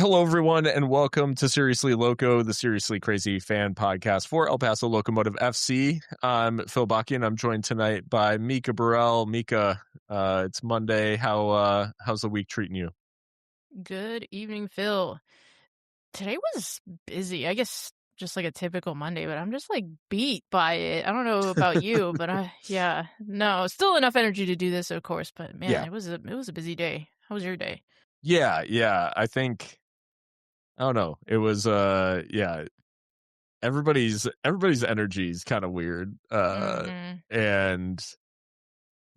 Hello, everyone, and welcome to Seriously Loco, the Seriously Crazy fan podcast for El Paso Locomotive FC. I'm Phil Bakian. I'm joined tonight by Mika Burrell. Mika, it's Monday. How's the week treating you? Good evening, Phil. Today was busy. I guess just like a typical Monday, but I'm just like beat by it. I don't know about you, but no, still enough energy to do this, of course. But man, Yeah. it was a busy day. How was your day? Yeah. I don't know. It was everybody's energy is kind of weird. Mm-hmm. And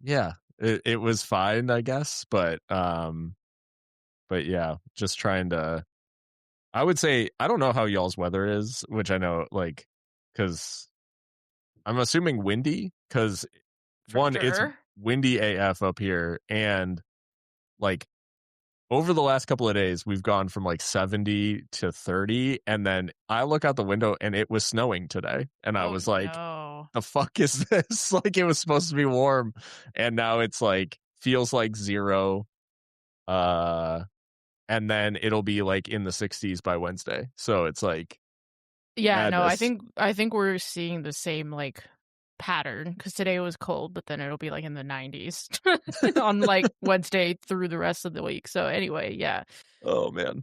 yeah, it was fine, I guess, but yeah, just trying to. I would say I don't know how y'all's weather is, which I know, like, because I'm assuming windy. Because For one, it's sure. windy AF up here, and like over the last couple of days, we've gone from like 70 to 30, and then I look out the window and it was snowing today, and I Oh was like, no. "The fuck is this?" Like it was supposed to be warm, and now it's like feels like 0. And then it'll be like in the 60s by Wednesday. So it's like Yeah, no, I madness. think we're seeing the same like pattern because today was cold, but then it'll be like in the 90s on like Wednesday through the rest of the week. So anyway, yeah. Oh man.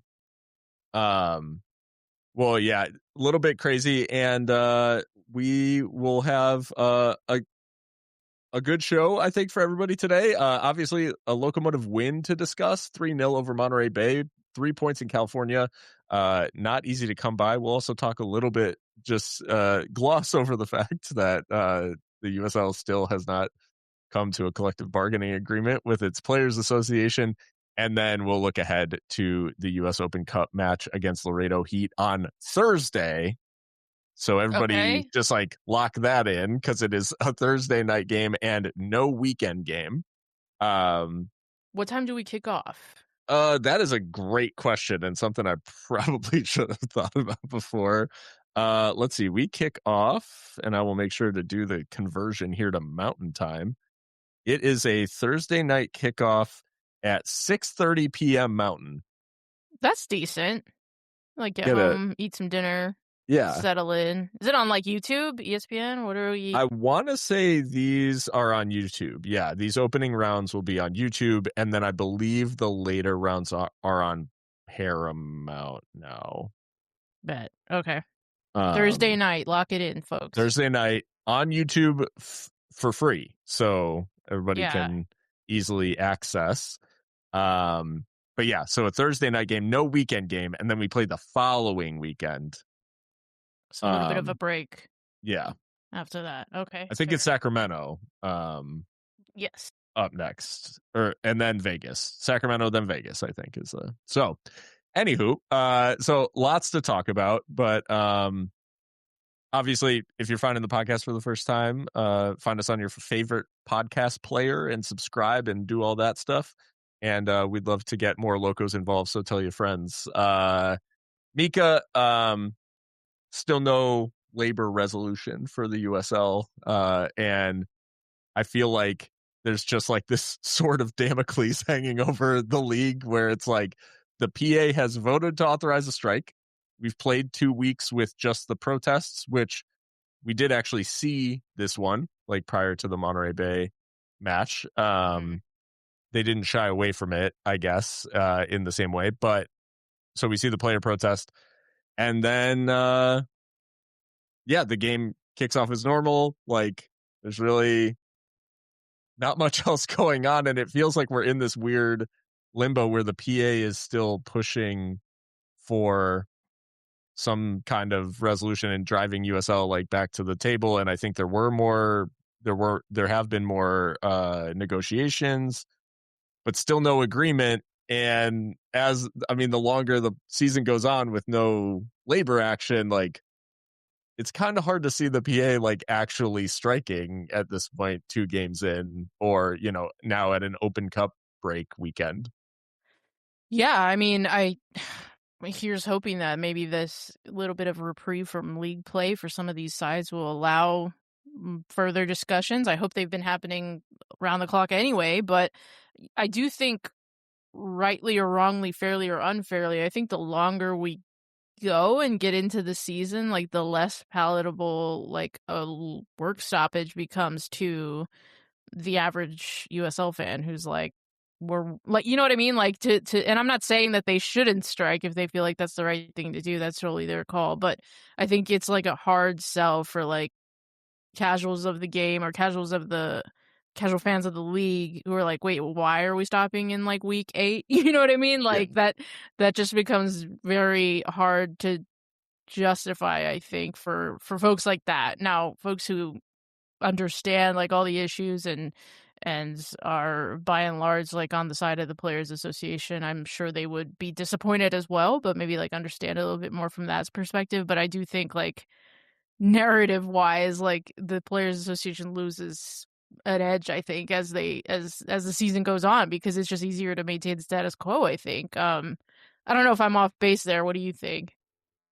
Um well, yeah, a little bit crazy, and we will have a good show, I think, for everybody today. Obviously, a Locomotive win to discuss, 3-0 over Monterey Bay, 3 points in California. Not easy to come by. We'll also talk a little bit, just gloss over the fact that the USL still has not come to a collective bargaining agreement with its players association. And then we'll look ahead to the US Open Cup match against Laredo Heat on Thursday. So everybody Okay. just like lock that in because it is a Thursday night game and no weekend game. Um, What time do we kick off? that is a great question and something I probably should have thought about before. Let's see. We kick off, and I will make sure to do the conversion here to Mountain Time. It is a Thursday night kickoff at 6:30 p.m. Mountain. That's decent. Like get Get it? home, eat some dinner, Yeah. settle in. Is it on like YouTube, ESPN? What are we? I want to say these are on YouTube. Yeah, these opening rounds will be on YouTube, and then I believe the later rounds are on Paramount now. Bet. Okay. Thursday night. Lock it in, folks. Thursday night on YouTube for free, so everybody Yeah. can easily access. But yeah, so a Thursday night game, no weekend game, and then we play the following weekend. So a little bit of a break Yeah, after that. Okay. I think it's fair. Sacramento. Yes. Up next, and then Vegas, Sacramento, then Vegas, I think is so. Anywho, so lots to talk about, but obviously, if you're finding the podcast for the first time, find us on your favorite podcast player and subscribe and do all that stuff. And we'd love to get more locos involved, so tell your friends. Mika, still no labor resolution for the USL, and I feel like there's just like this sort of Damocles hanging over the league where it's like the PA has voted to authorize a strike. We've played 2 weeks with just the protests, which we did actually see this one, like prior to the Monterey Bay match. They didn't shy away from it, I guess, in the same way. But so we see the player protest. And then, the game kicks off as normal. Like, there's really not much else going on, and it feels like we're in this weird limbo where the PA is still pushing for some kind of resolution and driving USL like back to the table. And I think there have been more negotiations, but still no agreement. And the longer the season goes on with no labor action, like it's kind of hard to see the PA like actually striking at this point, 2 games in, or now at an Open Cup break weekend. Yeah. I mean, here's hoping that maybe this little bit of reprieve from league play for some of these sides will allow further discussions. I hope they've been happening around the clock anyway, but I do think rightly or wrongly, fairly or unfairly, I think the longer we go and get into the season, like, the less palatable, like, work stoppage becomes to the average USL fan who's like, we're like, you know what I mean? Like, and I'm not saying that they shouldn't strike if they feel like that's the right thing to do. That's totally their call. But I think it's like a hard sell for like casuals of the game or casual fans of the league who are like, wait, why are we stopping in like week 8? You know what I mean? Like that just becomes very hard to justify, I think, for folks like that. Now, folks who understand like all the issues and are by and large like on the side of the players association, I'm sure they would be disappointed as well, but maybe like understand a little bit more from that perspective. But I do think like narrative wise, like the players association loses an edge, I think, as the season goes on, because it's just easier to maintain the status quo, I think. I don't know if I'm off base there. What do you think?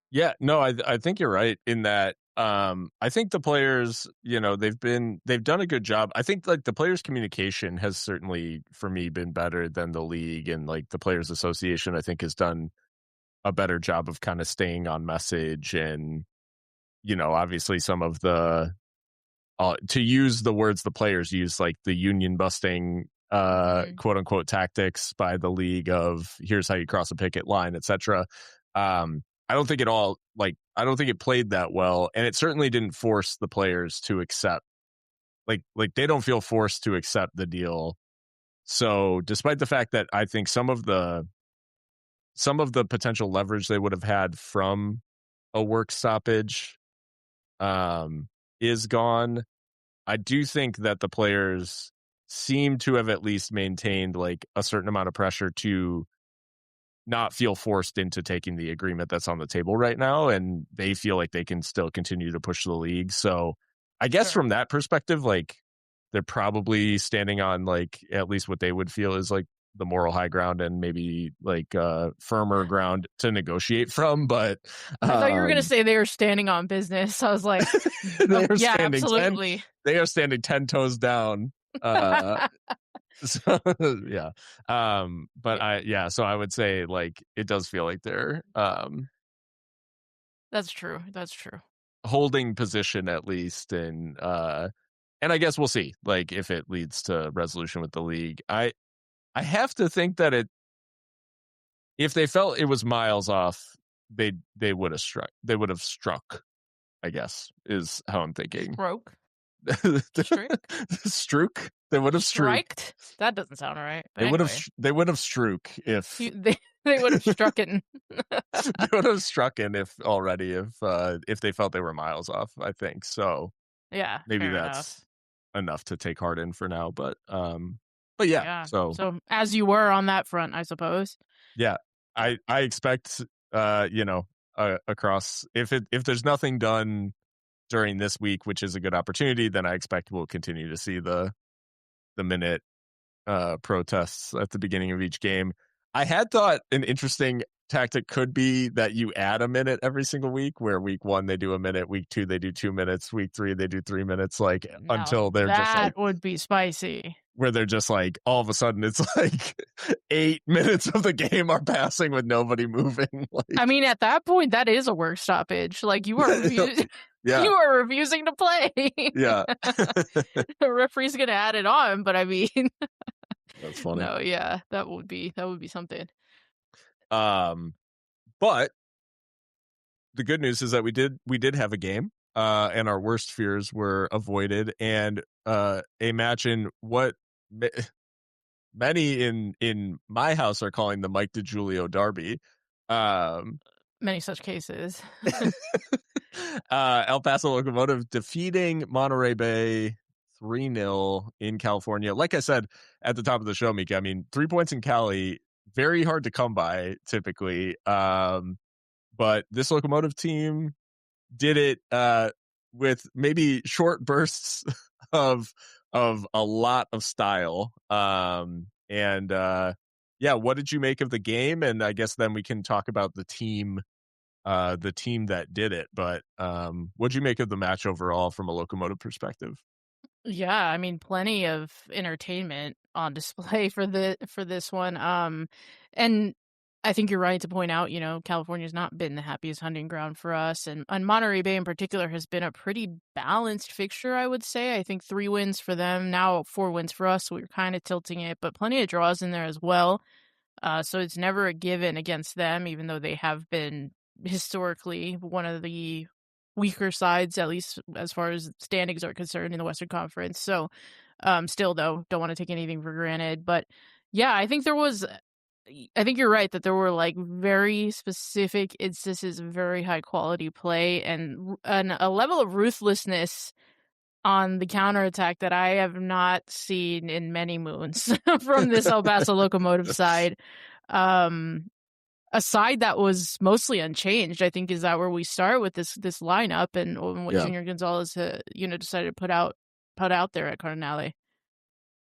Yeah, no, I think you're right in that. I think the players, they've done a good job. I think like the players' communication has certainly, for me, been better than the league, and like the players' association, I think, has done a better job of kind of staying on message. And obviously some of the to use the words the players use, like the union busting quote unquote tactics by the league of here's how you cross a picket line, etc. I don't think I don't think it played that well, and it certainly didn't force the players to accept, like they don't feel forced to accept the deal. So despite the fact that I think some of the potential leverage they would have had from a work stoppage is gone, I do think that the players seem to have at least maintained like a certain amount of pressure to not feel forced into taking the agreement that's on the table right now, and they feel like they can still continue to push the league. So I guess from that perspective, like they're probably standing on like at least what they would feel is like the moral high ground, and maybe like firmer ground to negotiate from. But I thought you were gonna say they were standing on business. I was like, yeah, absolutely. They are standing 10 toes down. So yeah. So I would say like it does feel like they're That's true. holding position at least, and I guess we'll see like if it leads to resolution with the league. I have to think that if they felt it was miles off, they would have struck, I guess, is how I'm thinking. Strook. They would have striked. That doesn't sound right. They would have strook if they would have struck it. They would have struck in if they felt they were miles off, I think. So yeah, maybe that's enough to take heart in for now. But yeah. So as you were on that front, I suppose. Yeah, I expect across if there's nothing done during this week, which is a good opportunity, then I expect we'll continue to see the minute protests at the beginning of each game. I had thought an interesting tactic could be that you add a minute every single week, where week 1 they do a minute, week 2 they do 2 minutes, week 3 they do 3 minutes, like until they're just like, that would be spicy. Where they're just like all of a sudden it's like 8 minutes of the game are passing with nobody moving. Like, I mean, at that point, that is a work stoppage. Like you are you are refusing to play. Yeah. The referee's gonna add it on, but I mean, that's funny. No, yeah, that would be something. But the good news is that we did have a game, and our worst fears were avoided, and a match in what many in my house are calling the Mike DiGiulio derby. Many such cases. El Paso Locomotive defeating Monterey Bay 3-0 in California. Like I said at the top of the show, Mika, I mean, 3 points in Cali, very hard to come by typically. But this Locomotive team did it with maybe short bursts of a lot of style. What did you make of the game? And I guess then we can talk about the team that did it. But what'd you make of the match overall from a Locomotive perspective? Yeah, I mean, plenty of entertainment on display for this one. And I think you're right to point out, California's not been the happiest hunting ground for us, and Monterey Bay in particular has been a pretty balanced fixture, I would say. I think 3 wins for them, now 4 wins for us, so we're kind of tilting it, but plenty of draws in there as well. So it's never a given against them, even though they have been historically one of the weaker sides, at least as far as standings are concerned in the Western Conference. So, still though, don't want to take anything for granted. But yeah, I think you're right that there were like very specific instances of very high quality play and a level of ruthlessness on the counterattack that I have not seen in many moons from this El Paso Locomotive side. Um, a side that was mostly unchanged, I think, is that where we start with this lineup and what Yeah. Junior Gonzalez, decided to put out there at Cardinale.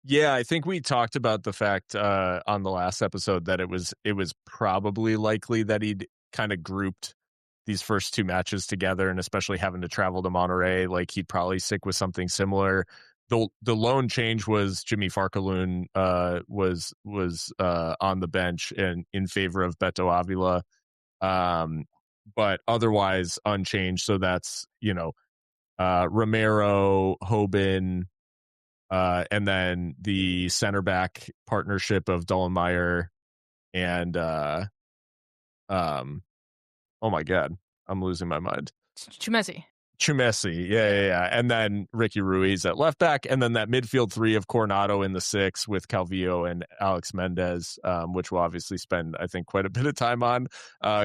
Yeah, I think we talked about the fact on the last episode that it was probably likely that he'd kind of grouped these first 2 matches together, and especially having to travel to Monterey, like he'd probably stick with something similar. The lone change was Jimmy Farkaloon was on the bench and in favor of Beto Avila, but otherwise unchanged. So that's Romero, Hoban. And then the center back partnership of Dollenmeyer and oh my god, I'm losing my mind. Chumesi. Chumesi, yeah. And then Ricky Ruiz at left back, and then that midfield 3 of Coronado in the 6 with Calvillo and Alex Mendez, which we'll obviously spend, I think, quite a bit of time on,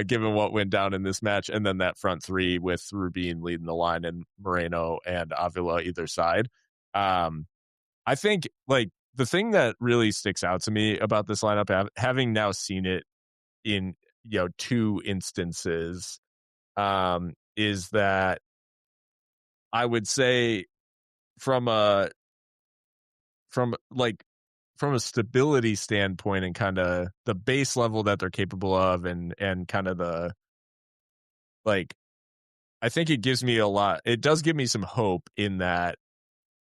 given what went down in this match. And then that front 3 with Rubin leading the line and Moreno and Avila either side. I think like the thing that really sticks out to me about this lineup, having now seen it in 2 instances, is that I would say from a from a stability standpoint and kind of the base level that they're capable of, and kind of the like, I think it gives me a lot. It does give me some hope in that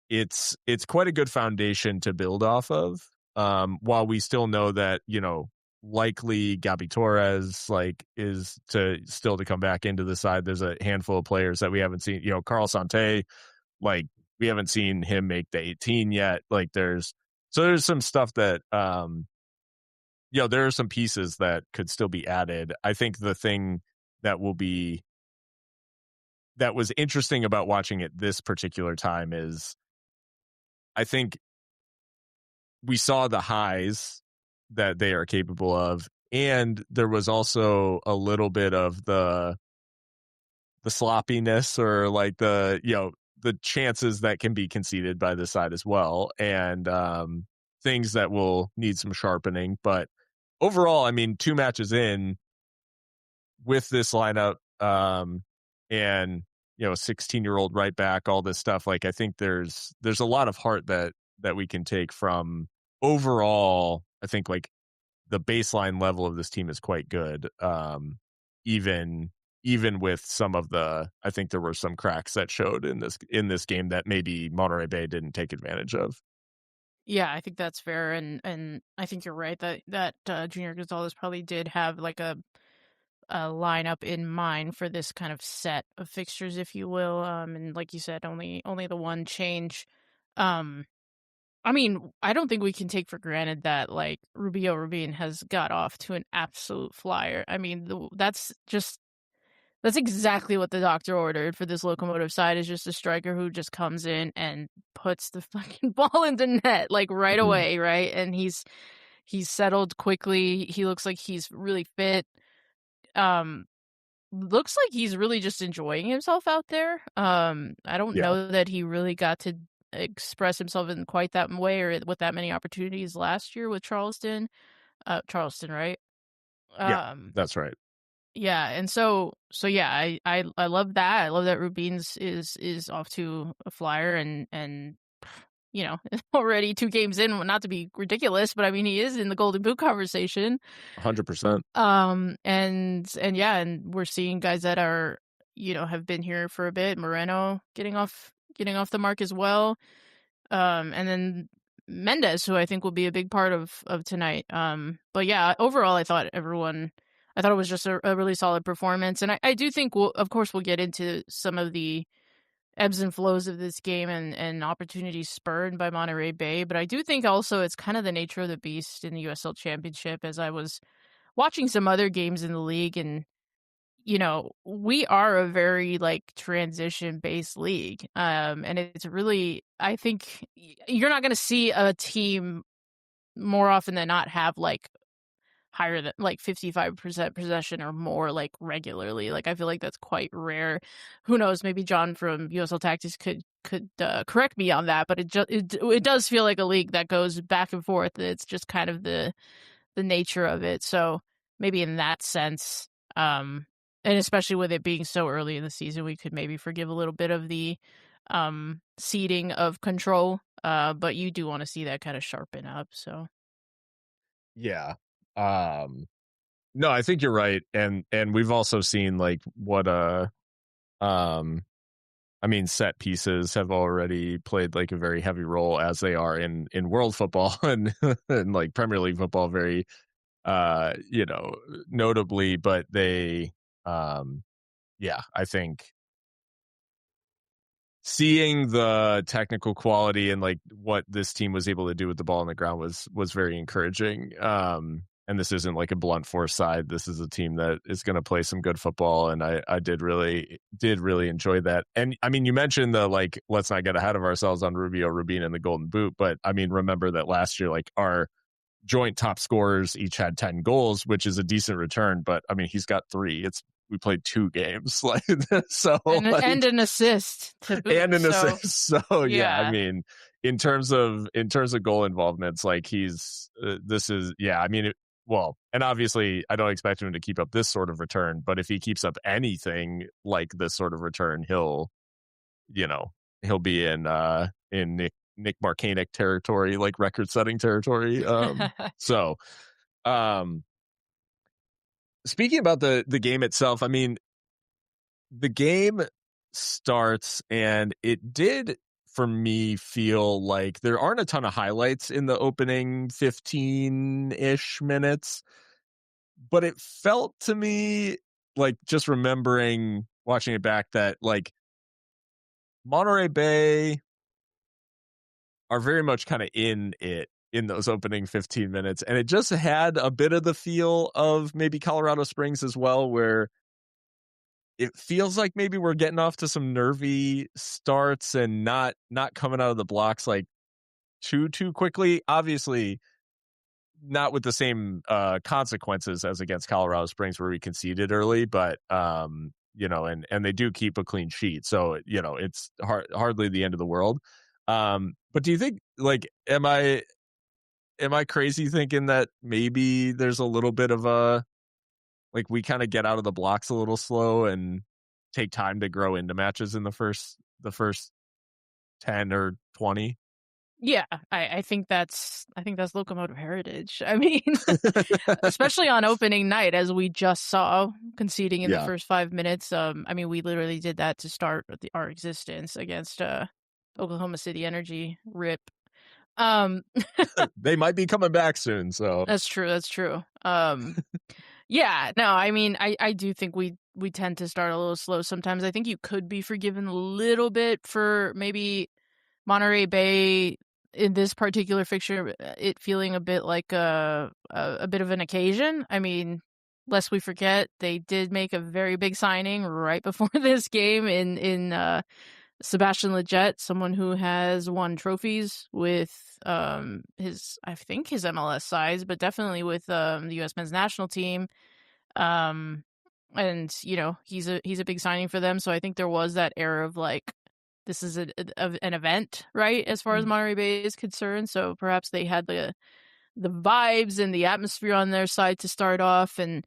it's quite a good foundation to build off of. While we still know that, likely Gabi Torres is to come back into the side. There's a handful of players that we haven't seen. Carl Sante, we haven't seen him make the 18 yet. There's some stuff that there are some pieces that could still be added. I think the thing that was interesting about watching it this particular time is I think we saw the highs that they are capable of, and there was also a little bit of the sloppiness, or the chances that can be conceded by this side as well, and things that will need some sharpening. But overall, I mean, 2 matches in with this lineup, and 16-year-old right back, all this stuff, I think there's a lot of heart that we can take from overall. I think the baseline level of this team is quite good. Even with some of I think there were some cracks that showed in this game that maybe Monterey Bay didn't take advantage of. Yeah, I think that's fair, and I think you're right that Junior Gonzalez probably did have like a lineup in mind for this kind of set of fixtures, if you will. And like you said, only the one change. I mean, I don't think we can take for granted that like Rubio Rubin has got off to an absolute flyer. I mean, that's exactly what the doctor ordered for this Locomotive side, is just a striker who just comes in and puts the fucking ball in the net like right Mhm. away, right? And he's settled quickly. He looks like he's really fit. Um Looks like he's really just enjoying himself out there. I don't Yeah, know that he really got to express himself in quite that way or with that many opportunities last year with Charleston. Charleston, right? yeah, Um, that's right. yeah, and so yeah, I love that. I love that Rubin's is off to a flyer and already 2 games in, well, not to be ridiculous, but I mean he is in the Golden Boot conversation. 100%. And yeah, and we're seeing guys that are, have been here for a bit. Moreno getting off the mark as well. And then Mendez, who I think will be a big part of tonight. But yeah, overall, I thought it was just a really solid performance. And I do think, of course, we'll get into some of the ebbs and flows of this game and opportunities spurred by Monterey Bay. But I do think also it's kind of the nature of the beast in the USL Championship, as I was watching some other games in the league. And, we are a very like transition based league. And it's really, I think you're not going to see a team more often than not have like higher than like 55% possession or more like regularly. Like I feel like that's quite rare. Who knows? Maybe John from USL Tactics could correct me on that, but it does feel like a league that goes back and forth. It's just kind of the nature of it. So maybe in that sense, and especially with it being so early in the season, we could maybe forgive a little bit of the ceding of control. But you do want to see that kind of sharpen up. So Yeah. No, I think you're right. And we've also seen like what I mean, set pieces have already played like a very heavy role as they are in world football and and like Premier League football very notably, but they yeah, I think seeing the technical quality and like what this team was able to do with the ball on the ground was very encouraging. And this isn't like a blunt force side. This is a team that is going to play some good football, and I did really enjoy that. And I mean, you mentioned the like, let's not get ahead of ourselves on Rubio Rubin and the Golden Boot, but I mean, remember that last year, like our joint top scorers each had 10 goals, which is a decent return. But I mean, he's got 3. We played 2 games, like so, and like, an assist to boot. and an So assist. So yeah, I yeah. mean, in terms of goal involvements, like he's this is yeah. I mean, well, and obviously, I don't expect him to keep up this sort of return, but if he keeps up anything like this sort of return, he'll be in Nick Marcanic territory, like record setting territory. So um, speaking about the game itself, I mean, the game starts and it did for me feel like there aren't a ton of highlights in the opening 15-ish minutes, but it felt to me like, just remembering watching it back, that like Monterey Bay are very much kind of in it in those opening 15 minutes, and it just had a bit of the feel of maybe Colorado Springs as well, where it feels like maybe we're getting off to some nervy starts and not coming out of the blocks like too quickly. Obviously, not with the same consequences as against Colorado Springs where we conceded early, but and they do keep a clean sheet, so it's hardly the end of the world. But do you think, like, am I crazy thinking that maybe there's a little bit of a, like, we kind of get out of the blocks a little slow and take time to grow into matches in the first 10 or 20? Yeah, I think that's Locomotive heritage. I mean, especially on opening night, as we just saw, conceding in the Yeah. first 5 minutes. I mean, we literally did that to start our existence against Oklahoma City Energy. RIP. They might be coming back soon, so That's true. That's true. Yeah, no, I mean, I do think we tend to start a little slow sometimes. I think you could be forgiven a little bit for maybe Monterey Bay in this particular fixture, it feeling a bit like a bit of an occasion. I mean, lest we forget, they did make a very big signing right before this game in Sebastian Lletget, someone who has won trophies with his MLS size, but definitely with the U.S. men's national team. And he's a big signing for them. So I think there was that air of like, this is an event, right, as far as Monterey Bay is concerned. So perhaps they had the vibes and the atmosphere on their side to start off. And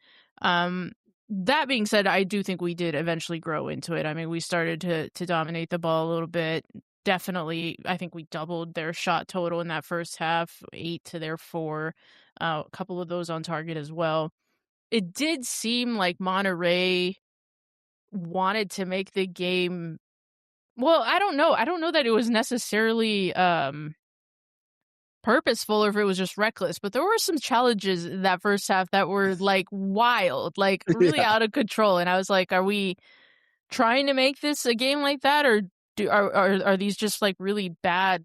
that being said, I do think we did eventually grow into it. I mean, we started to dominate the ball a little bit. Definitely, I think we doubled their shot total in that first half, 8 to their 4. A couple of those on target as well. It did seem like Monterey wanted to make the game Well, I don't know. I don't know that it was necessarily purposeful or if it was just reckless, but there were some challenges in that first half that were like wild, like really Yeah. out of control. And I was like, are we trying to make this a game like that, or are these just like really bad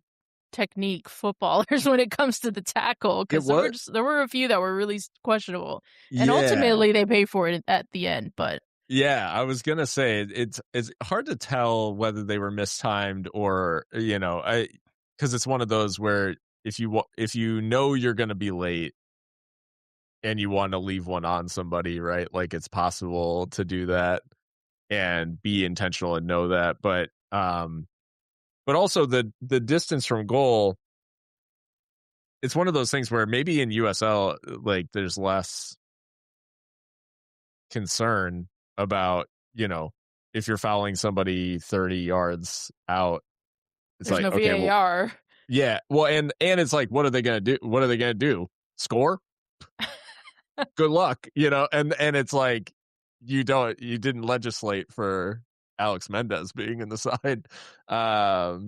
technique footballers when it comes to the tackle? It Because was. there were a few that were really questionable, and Yeah. ultimately they pay for it at the end. But Yeah, I was gonna say it's hard to tell whether they were mistimed or because it's one of those where if you know you're gonna be late and you want to leave one on somebody, right? Like it's possible to do that and be intentional and know that, but also the distance from goal. It's one of those things where maybe in USL like there's less concern about, if you're fouling somebody 30 yards out, it's there's like, no okay, well, VAR. yeah. Well, and it's like, what are they going to do? What are they going to do? Score? Good luck, and it's like, you didn't legislate for Alex Mendez being in the side. But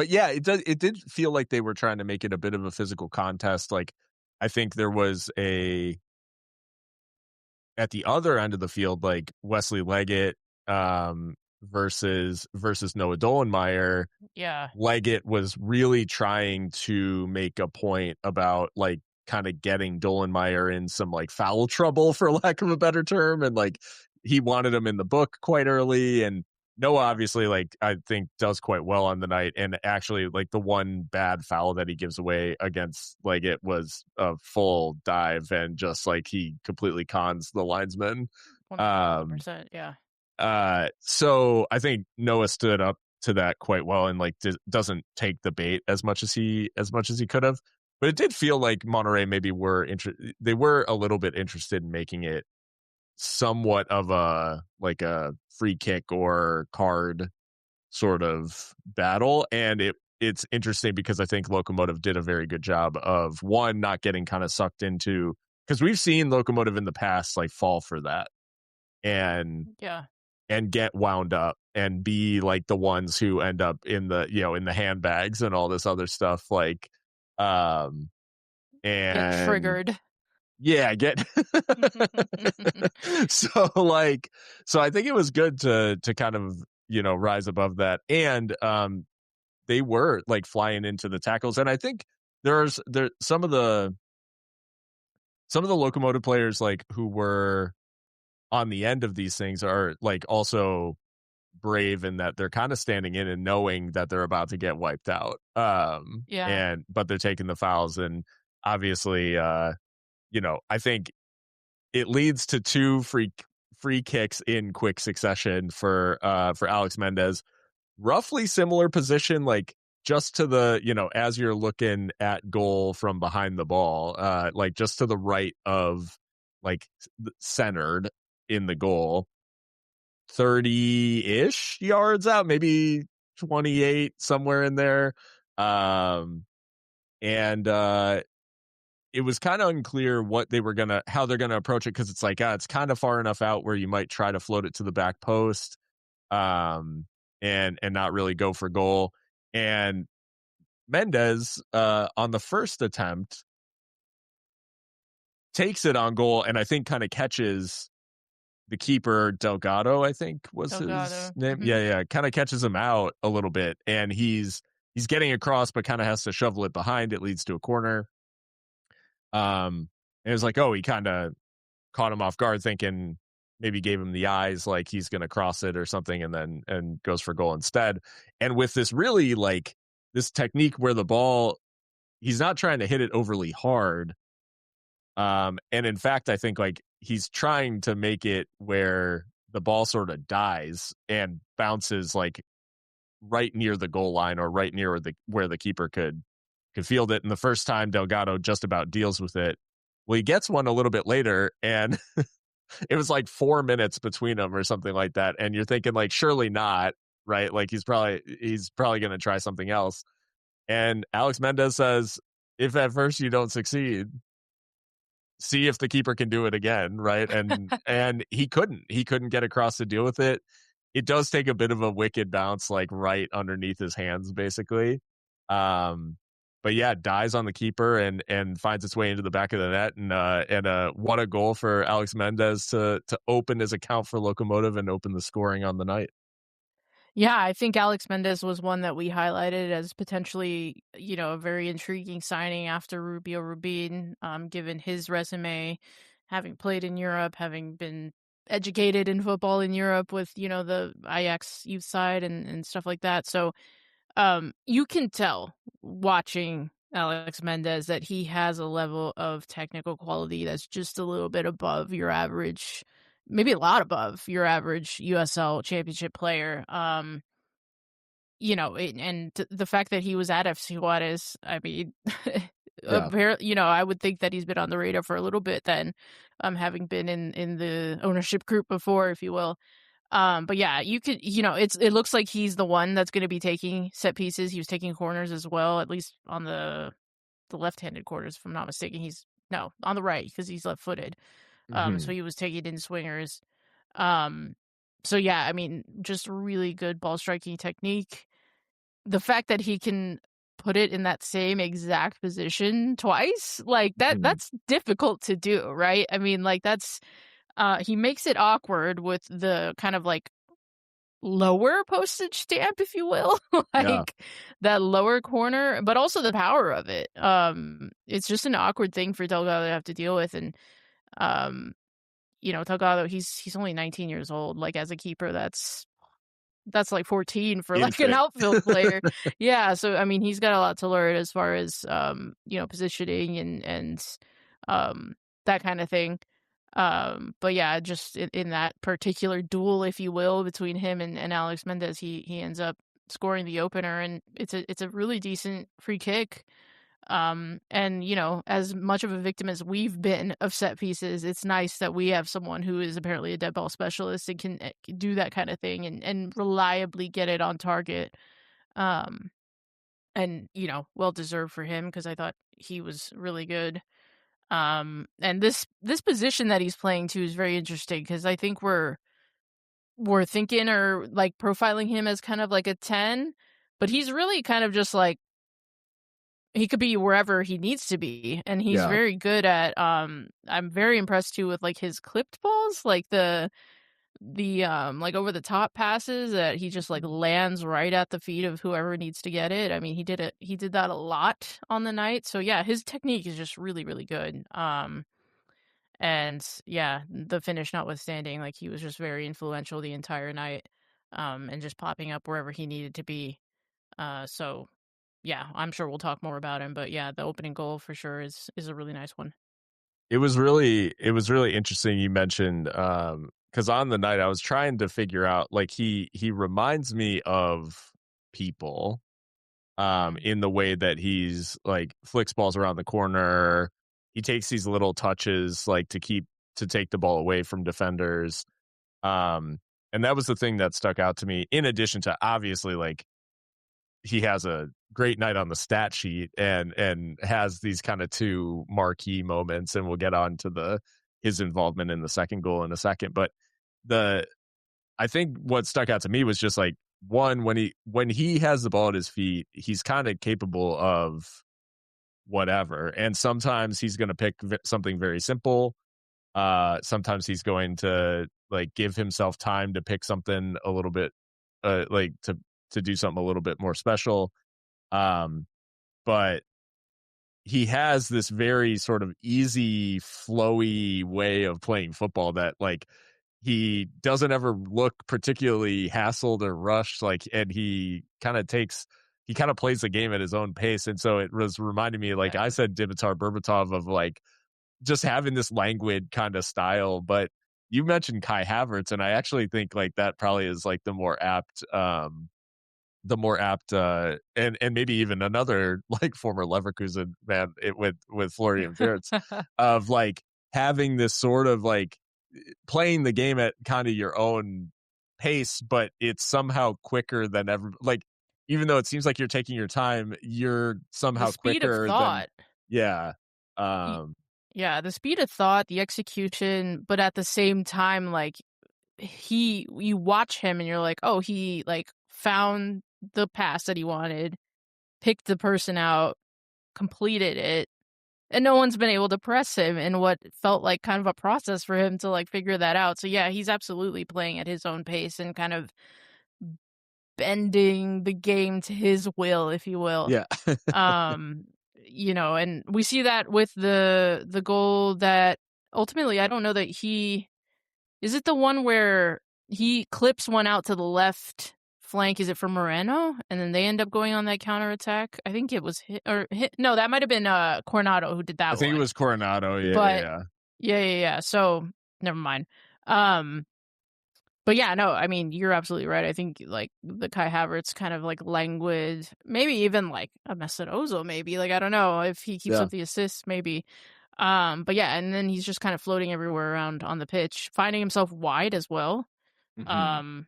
yeah, it did feel like they were trying to make it a bit of a physical contest. Like, I think there was at the other end of the field, like Wesley Leggett versus Noah Dolenmeyer. Yeah, Leggett was really trying to make a point about like kind of getting Dolenmeyer in some like foul trouble, for lack of a better term, and like he wanted him in the book quite early. And Noah obviously, like, I think does quite well on the night, and actually like the one bad foul that he gives away against Leggett was a full dive, and just like he completely cons the linesman. Um 100%. Yeah, so I think Noah stood up to that quite well, and like doesn't take the bait as much as he could have. But it did feel like Monterey maybe they were a little bit interested in making it somewhat of a like a free kick or card sort of battle. And it's interesting because I think Locomotive did a very good job of, one, not getting kind of sucked into, because we've seen Locomotive in the past like fall for that and yeah. get wound up and be like the ones who end up in the in the handbags and all this other stuff, like um Get and triggered. yeah, get so like so I think it was good to kind of rise above that. And they were like flying into the tackles, and I think there some of the Locomotive players like who were on the end of these things are like also brave in that they're kind of standing in and knowing that they're about to get wiped out. Yeah, And but they're taking the fouls, and obviously I think it leads to two free kicks in quick succession for Alex Mendez. Roughly similar position, like just to the, as you're looking at goal from behind the ball, like just to the right of like centered in the goal, 30-ish yards out, maybe 28, somewhere in there. And it was kind of unclear how they're gonna approach it, because it's like, it's kind of far enough out where you might try to float it to the back post, and not really go for goal. And Mendez, on the first attempt, takes it on goal, and I think kind of catches the keeper, Delgado, I think was his Delgado. name. Yeah, kind of catches him out a little bit, and he's getting across, but kind of has to shovel it behind. It leads to a corner. And it was like, oh, he kind of caught him off guard, thinking maybe gave him the eyes, like he's going to cross it or something, and goes for goal instead. And with this really like this technique where the ball, he's not trying to hit it overly hard. And in fact, I think like he's trying to make it where the ball sort of dies and bounces like right near the goal line, or right near where the keeper could field it. And the first time Delgado just about deals with it. Well, he gets one a little bit later, and it was like 4 minutes between them or something like that. And you're thinking like, surely not, right? Like he's probably going to try something else. And Alex Mendez says, if at first you don't succeed, see if the keeper can do it again, right? And he couldn't get across to deal with it. it does take a bit of a wicked bounce, like right underneath his hands, basically. Um, but yeah, dies on the keeper and finds its way into the back of the net, and what a goal for Alex Mendez to open his account for Locomotive and open the scoring on the night. Yeah, I think Alex Mendez was one that we highlighted as potentially, a very intriguing signing after Rubio Rubin, given his resume, having played in Europe, having been educated in football in Europe with, the Ajax youth side and stuff like that. So, you can tell watching Alex Mendez that he has a level of technical quality that's just a little bit above your average, maybe a lot above your average USL championship player. The fact that he was at FC Juarez, I mean, Yeah. I would think that he's been on the radar for a little bit then, having been in the ownership group before, if you will. But yeah, it looks like he's the one that's going to be taking set pieces. He was taking corners as well, at least on the left-handed corners, if I'm not mistaken. No, on the right because he's left-footed. So Mhm. he was taking in swingers. Um, so yeah, I mean, just really good ball striking technique. The fact that he can put it in that same exact position twice, like Mhm. that's difficult to do, right? I mean, like he makes it awkward with the kind of like lower postage stamp, if you will, Yeah. like that lower corner, but also the power of it. It's just an awkward thing for Delgado to have to deal with, and um, Delgado, he's only 19 years old. Like as a keeper, that's like 14 for like an Infant. outfield player. Yeah, so I mean, he's got a lot to learn as far as positioning and that kind of thing. But yeah, just in that particular duel, if you will, between him and Alex Mendez, he ends up scoring the opener, and it's a really decent free kick. And as much of a victim as we've been of set pieces, it's nice that we have someone who is apparently a dead ball specialist and can do that kind of thing and reliably get it on target. Um, and well deserved for him because I thought he was really good. And this position that he's playing too is very interesting because I think we're thinking or like profiling him as kind of like a 10, but he's really kind of just like he could be wherever he needs to be, and he's Yeah. very good at, I'm very impressed too with, like, his clipped balls, like, like, over the top passes that he just, like, lands right at the feet of whoever needs to get it. I mean, he did that a lot on the night, so, yeah, his technique is just really, really good, and, yeah, the finish notwithstanding, like, he was just very influential the entire night, and just popping up wherever he needed to be, so yeah, I'm sure we'll talk more about him, but yeah, the opening goal for sure is a really nice one. It was really interesting you mentioned, because on the night I was trying to figure out, like, he reminds me of people, Mm. in the way that he's like flicks balls around the corner. He takes these little touches like to take the ball away from defenders. Um, and that was the thing that stuck out to me. In addition to obviously like he has a great night on the stat sheet and has these kind of two marquee moments, and we'll get on to the his involvement in the second goal in a second. But the I think what stuck out to me was just like one when he has the ball at his feet, he's kind of capable of whatever, and sometimes he's going to pick something very simple. Sometimes he's going to like give himself time to pick something a little bit, like to do something a little bit more special. Um, but he has this very sort of easy, flowy way of playing football that like he doesn't ever look particularly hassled or rushed, like, and he kind of plays the game at his own pace. And so it was reminding me, like I Exactly. said, Dimitar Berbatov of like just having this languid kind of style. But you mentioned Kai Havertz, and I actually think like that probably is like the more apt and maybe even another like former Leverkusen man with Florian Wirtz of like having this sort of like playing the game at kind of your own pace, but it's somehow quicker than ever. Like even though it seems like you're taking your time, you're The somehow speed of quicker than thought. yeah. Y Um Yeah, the speed of thought, the execution, but at the same time, like, you watch him and you're like, oh, he like found the pass that he wanted, picked the person out, completed it, and no one's been able to press him in what felt like kind of a process for him to like figure that out. So yeah, he's absolutely playing at his own pace and kind of bending the game to his will, if you will. Yeah. And we see that with the goal that ultimately I don't know that is it the one where he clips one out to the left flank? Is it for Moreno? And then they end up going on that counterattack. I think it was no, that might have been Coronado who did that one. I think it was Coronado, yeah. So never mind. But yeah, no, I mean, you're absolutely right. I think like the Kai Havertz kind of like languid, maybe even like a Mesut Ozil, maybe. Like, I don't know if he keeps up the assists, maybe. But yeah, and then he's just kind of floating everywhere around on the pitch, finding himself wide as well. Mm-hmm.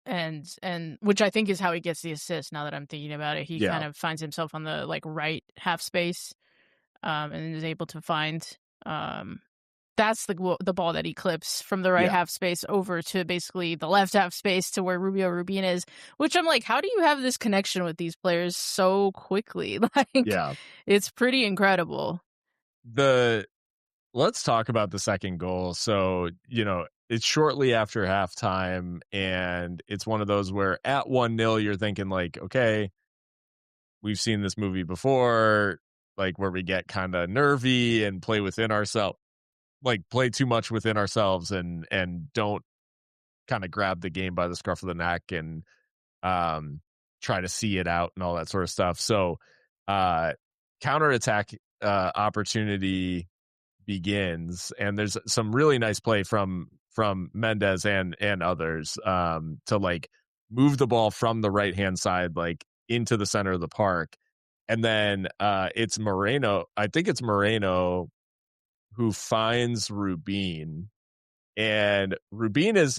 And which I think is how he gets the assist. Now that I'm thinking about it, he kind of finds himself on the like right half space, and is able to find that's the ball that he clips from the right half space over to basically the left half space to where Rubio Rubin is, which I'm like, how do you have this connection with these players so quickly? Like, it's pretty incredible. Let's talk about the second goal. So, it's shortly after halftime, and it's one of those where at 1-0, you're thinking like, okay, we've seen this movie before, like where we get kind of nervy and play within ourselves. Like play too much within ourselves and don't kind of grab the game by the scruff of the neck and try to see it out and all that sort of stuff. So counterattack opportunity begins, and there's some really nice play from Mendez and others to like move the ball from the right hand side like into the center of the park. And then it's Moreno. I think it's Moreno who finds Rubin, and Rubin is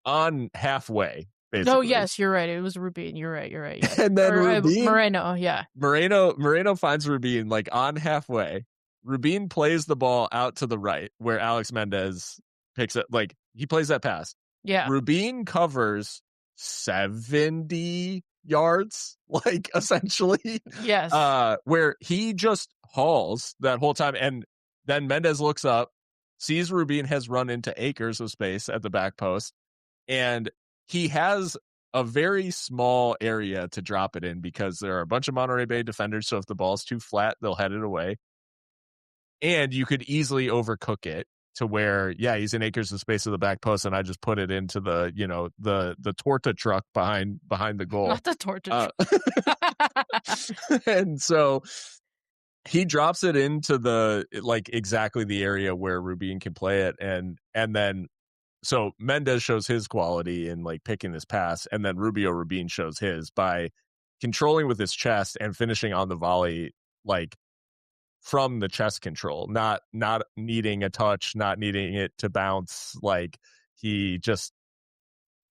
on halfway, basically. Oh, yes, you're right. It was Rubin. You're right. Yeah. And then Moreno, yeah. Moreno finds Rubin like on halfway. Rubin plays the ball out to the right where Alex Mendez picks it. Like, he plays that pass. Yeah. Rubin covers 70 yards, like, essentially. Yes. Where he just hauls that whole time, and then Mendez looks up, sees Rubin has run into acres of space at the back post, and he has a very small area to drop it in because there are a bunch of Monterey Bay defenders, so if the ball's too flat, they'll head it away. And you could easily overcook it to where, he's in acres of space of the back post, and I just put it into the, the torta truck behind the goal. Not the torta truck. And so he drops it into the like exactly the area where Rubin can play it, and then so Mendez shows his quality in like picking this pass, and then Rubio Rubin shows his by controlling with his chest and finishing on the volley like from the chest control, not needing a touch, not needing it to bounce. Like, he just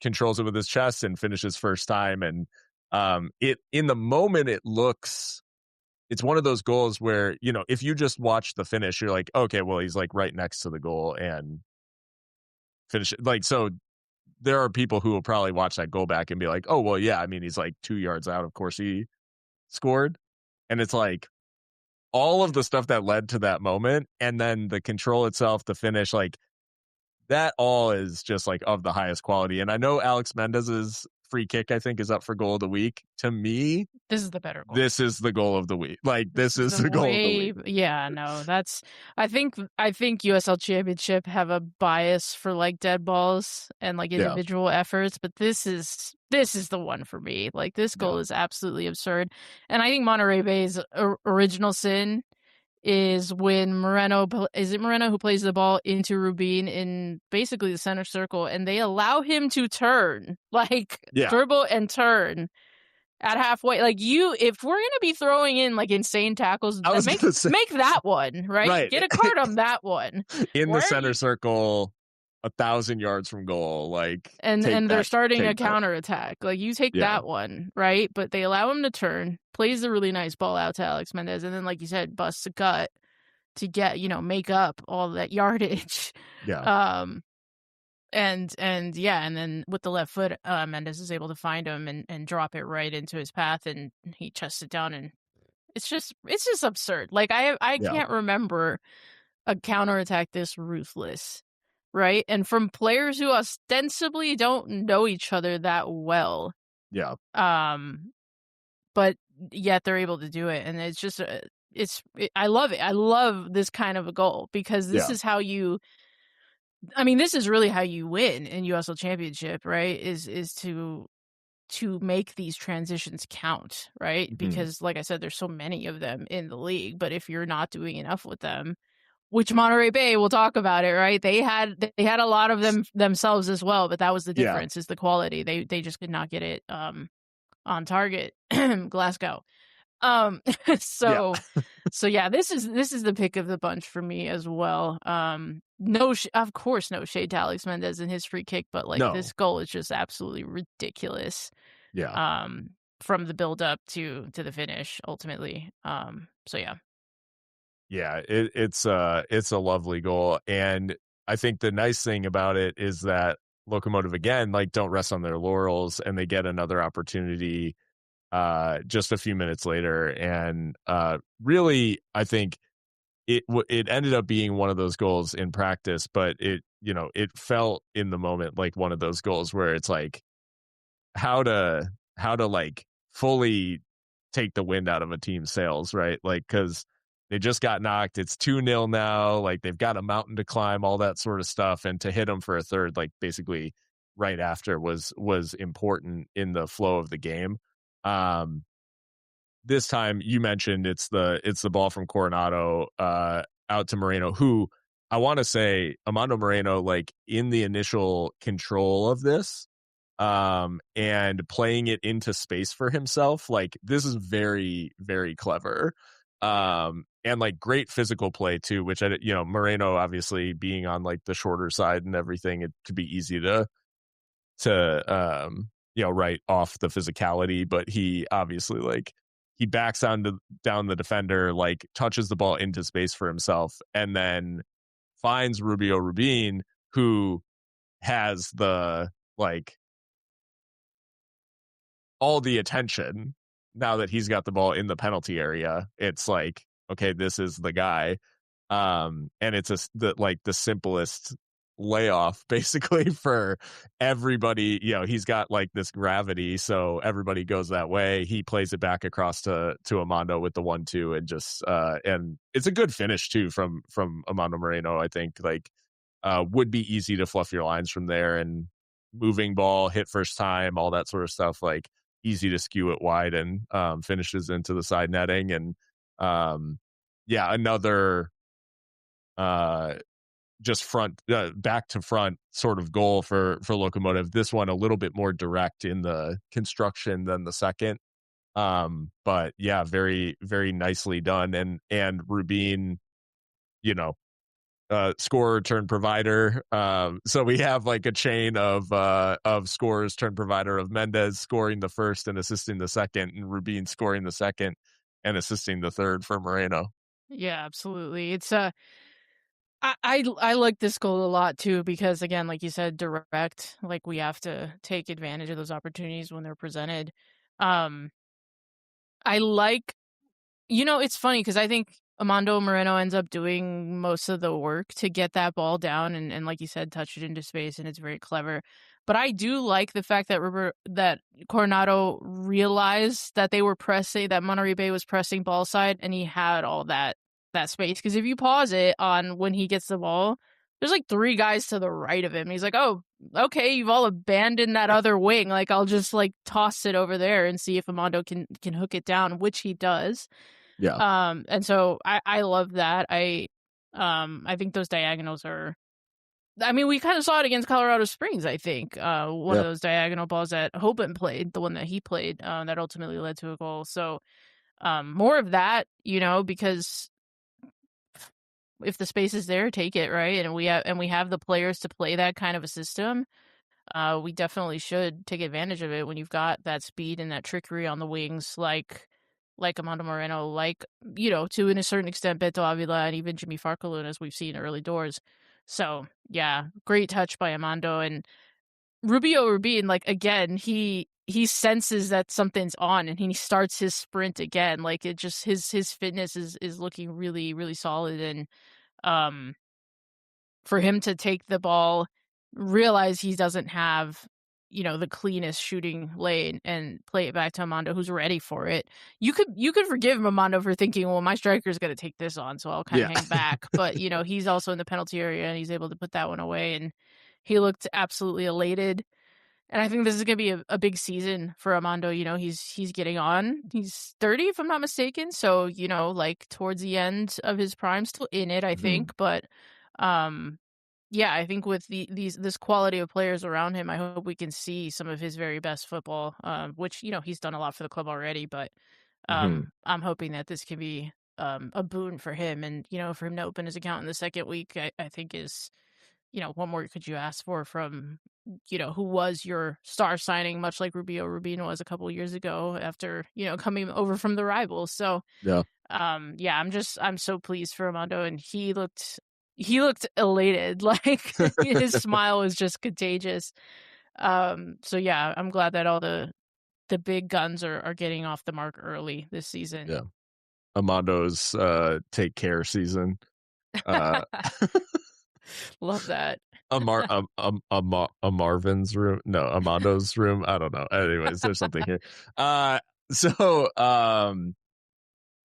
controls it with his chest and finishes first time. And it in the moment it looks. It's one of those goals where, if you just watch the finish, you're like, okay, well, he's like right next to the goal and finish it. Like, so there are people who will probably watch that goal back and be like, oh, well, yeah, I mean, he's like 2 yards out. Of course he scored. And it's like all of the stuff that led to that moment, and then the control itself, the finish, like that all is just like of the highest quality. And I know Alex Mendez's free kick, I think, is up for goal of the week. To me, this is the better goal. This is the goal of the week. Like, this is the goal of the week. Yeah, no, I think USL Championship have a bias for like dead balls and like individual efforts, but this is the one for me. Like, this goal is absolutely absurd. And I think Monterey Bay's original sin is when Moreno who plays the ball into Rubin in basically the center circle, and they allow him to turn, like dribble and turn at halfway. Like, if we're gonna be throwing in like insane tackles, make that one, right? Get a card on that one in the center circle, 1,000 yards from goal, like, and they're starting a counterattack. Like, you take that one, right? But they allow him to turn, plays a really nice ball out to Alex Mendez, and then, like you said, busts a gut to get, make up all that yardage. And then with the left foot, Mendez is able to find him and drop it right into his path, and he chests it down, and it's just absurd. Like I Yeah. can't remember a counterattack this ruthless, right? And from players who ostensibly don't know each other that well. Yeah. But yet they're able to do it, and it's just I love it. I love this kind of a goal because this Yeah. is how you I mean, this is really how you win in USL Championship, right? Is to make these transitions count, right? Mhm. Because like I said, there's so many of them in the league, but if you're not doing enough with them, which Monterey Bay, we'll talk about it, right? They had a lot of them themselves as well, but that was the Yeah. difference, is the quality. They just could not get it on target. Glasgow. Um Yeah. so yeah, this is the pick of the bunch for me as well. Of course no shade to Alex Mendez and his free kick, but like No. this goal is just absolutely ridiculous. Yeah. From the build up to the finish ultimately. So yeah. Yeah, it's a lovely goal, and I think the nice thing about it is that Locomotive again like don't rest on their laurels, and they get another opportunity just a few minutes later, and really I think it ended up being one of those goals in practice, but it felt in the moment like one of those goals where it's like how to like fully take the wind out of a team's sails, right? Like, because they just got knocked. It's 2-0 now. Like, they've got a mountain to climb, all that sort of stuff. And to hit them for a third, like, basically right after was important in the flow of the game. Um, this time you mentioned it's the ball from Coronado out to Moreno, who I want to say Amando Moreno, like in the initial control of this, and playing it into space for himself. Like this is very, very clever. And like great physical play too, which Moreno obviously being on like the shorter side and everything, it could be easy to write off the physicality, but he obviously like he backs down the defender, like touches the ball into space for himself, and then finds Rubio Rubin, who has the like all the attention now that he's got the ball in the penalty area. It's like, okay, this is the guy. And it's the simplest layoff basically for everybody. He's got like this gravity, so everybody goes that way. He plays it back across to Amando with the 1-2, and just and it's a good finish too from Amando Moreno. I think like would be easy to fluff your lines from there, and moving ball, hit first time, all that sort of stuff, like easy to skew it wide, and finishes into the side netting. And another just front back to front sort of goal for Locomotive. This one a little bit more direct in the construction than the second, but yeah, very, very nicely done. And Rubin, scorer turn provider. So we have like a chain of scorers turn provider, of Mendez scoring the first and assisting the second, and Rubin scoring the second and assisting the third for Moreno. Yeah, absolutely. It's I like this goal a lot too, because again, like you said, direct. Like we have to take advantage of those opportunities when they're presented. Um, I like, it's funny because I think Amando Moreno ends up doing most of the work to get that ball down and like you said, touch it into space, and it's very clever. But I do like the fact that Coronado realized that that Monterey Bay was pressing ball side, and he had all that space. Because if you pause it on when he gets the ball, there's like 3 guys to the right of him. He's like, oh, okay, you've all abandoned that other wing. Like I'll just like toss it over there and see if Amando can hook it down, which he does. Yeah. And so I love that. I think those diagonals are. I mean, we kind of saw it against Colorado Springs. I think one of those diagonal balls that Hoban played, the one that he played, that ultimately led to a goal. So more of that, because if the space is there, take it, right? And we have the players to play that kind of a system. We definitely should take advantage of it when you've got that speed and that trickery on the wings, like Amando Moreno, like, to a certain extent Beto Avila and even Jimmy Farkalun, as we've seen early doors. So yeah, great touch by Armando. And Rubio Rubin, like, again, he senses that something's on and he starts his sprint again. Like, it just his fitness is looking really, really solid. And um for him to take the ball, realize he doesn't have, the cleanest shooting lane and play it back to Armando, who's ready for it. You could forgive Armando for thinking, well, my striker's gonna take this on, so I'll kind of Yeah. hang back. But he's also in the penalty area and he's able to put that one away, and he looked absolutely elated. And I think this is gonna be a big season for Armando. He's getting on. He's 30, if I'm not mistaken. So, like towards the end of his prime, still in it, I think. But um yeah, I think with this quality of players around him, I hope we can see some of his very best football. Which, he's done a lot for the club already, but Mm-hmm. I'm hoping that this can be a boon for him. And, for him to open his account in the second week, I think is, what more could you ask for from, who was your star signing, much like Rubio Rubin was a couple years ago after, coming over from the rivals. So, Yeah. yeah, I'm so pleased for Armando, and he looked elated. Like, his smile was just contagious. So yeah, I'm glad that all the big guns are getting off the mark early this season. Yeah. Armando's take care season. Love that. A Marvin's room. No, Armando's room. I don't know. Anyways, there's something here. So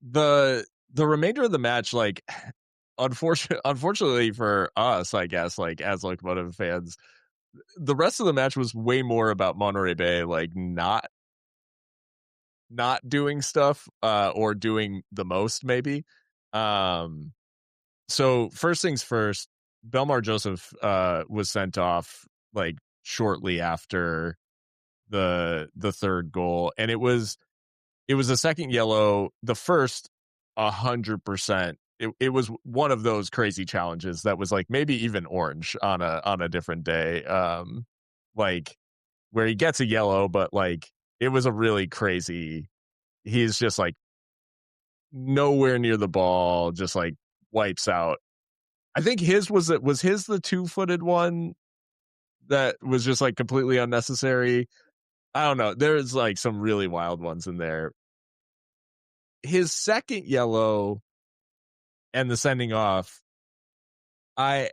the remainder of the match, like, unfortunately for us, I guess, like, as Locomotive fans, the rest of the match was way more about Monterey Bay, like, not doing stuff, or doing the most, maybe. So first things first, Belmar Joseph was sent off, like, shortly after the third goal, and it was a second yellow. The first, 100%. It was one of those crazy challenges that was, like, maybe even orange on a different day. Like, where he gets a yellow, but, like, it was a really crazy. He's just, like, nowhere near the ball, just, like, wipes out. I think his was the 2-footed one that was just, like, completely unnecessary. I don't know. There's, like, some really wild ones in there. His second yellow and the sending off, I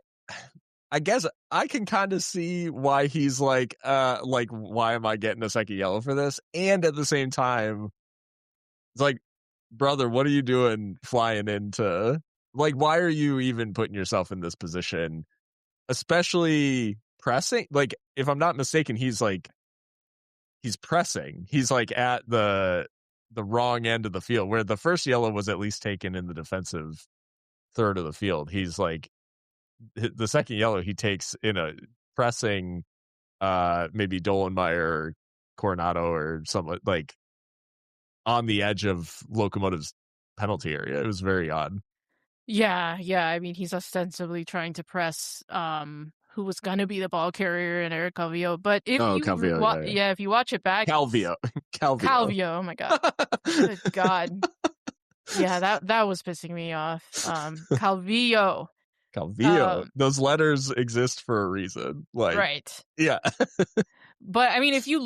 guess I can kind of see why he's like, why am I getting a second yellow for this? And at the same time, it's like, brother, what are you doing flying into, like, why are you even putting yourself in this position, especially pressing? Like, if I'm not mistaken, he's pressing. He's, like, at the wrong end of the field, where the first yellow was at least taken in the defensive third of the field. He's, like, the second yellow he takes in a pressing, maybe Dolenmeyer, Coronado, or something, like, on the edge of Locomotive's penalty area. It was very odd. Yeah, yeah. I mean, he's ostensibly trying to press who was gonna be the ball carrier in Eric Calvillo. But if you Calvillo, yeah. if you watch it back, Calvillo. Oh my god, good god. Yeah, that was pissing me off. Calvillo. Those letters exist for a reason. Like, Right. yeah. But I mean, if you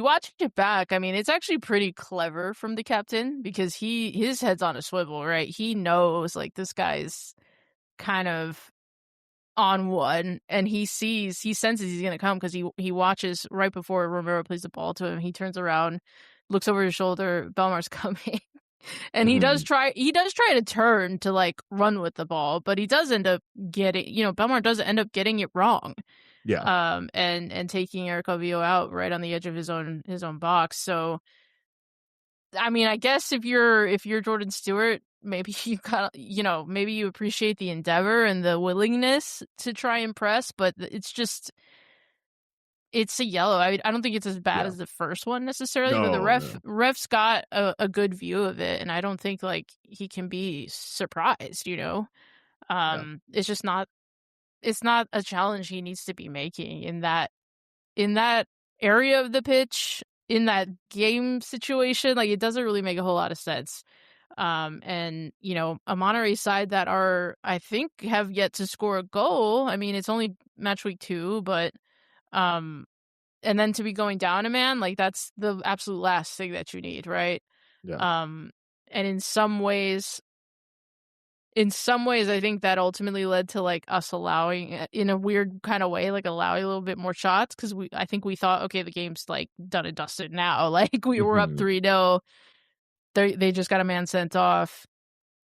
watch it back, I mean, it's actually pretty clever from the captain, because his head's on a swivel, right? He knows, like, this guy's kind of on one, and he senses he's gonna come, because he watches right before Romero plays the ball to him. He turns around, looks over his shoulder, Belmar's coming. And he does try to turn to, like, run with the ball, but he does end up getting, Belmar does end up getting it wrong. Yeah. And taking Eric Calvillo out right on the edge of his own box. So, I mean, I guess if you're Jordan Stewart, maybe you maybe you appreciate the endeavor and the willingness to try and press, but it's a yellow. I don't think it's as bad as the first one necessarily, but the ref's got a good view of it, and I don't think, like, he can be surprised. It's just not. It's not a challenge he needs to be making in that area of the pitch, in that game situation. Like, it doesn't really make a whole lot of sense. And a Monterey side that I think have yet to score a goal. I mean, it's only match week 2, but and then to be going down a man, like that's the absolute last thing that you need, right? Yeah. And in some ways, I think that ultimately led to like us allowing, in a weird kind of way, like allowing a little bit more shots, because I think we thought, okay, the game's like done and dusted now. Like we were up 3-0. They just got a man sent off.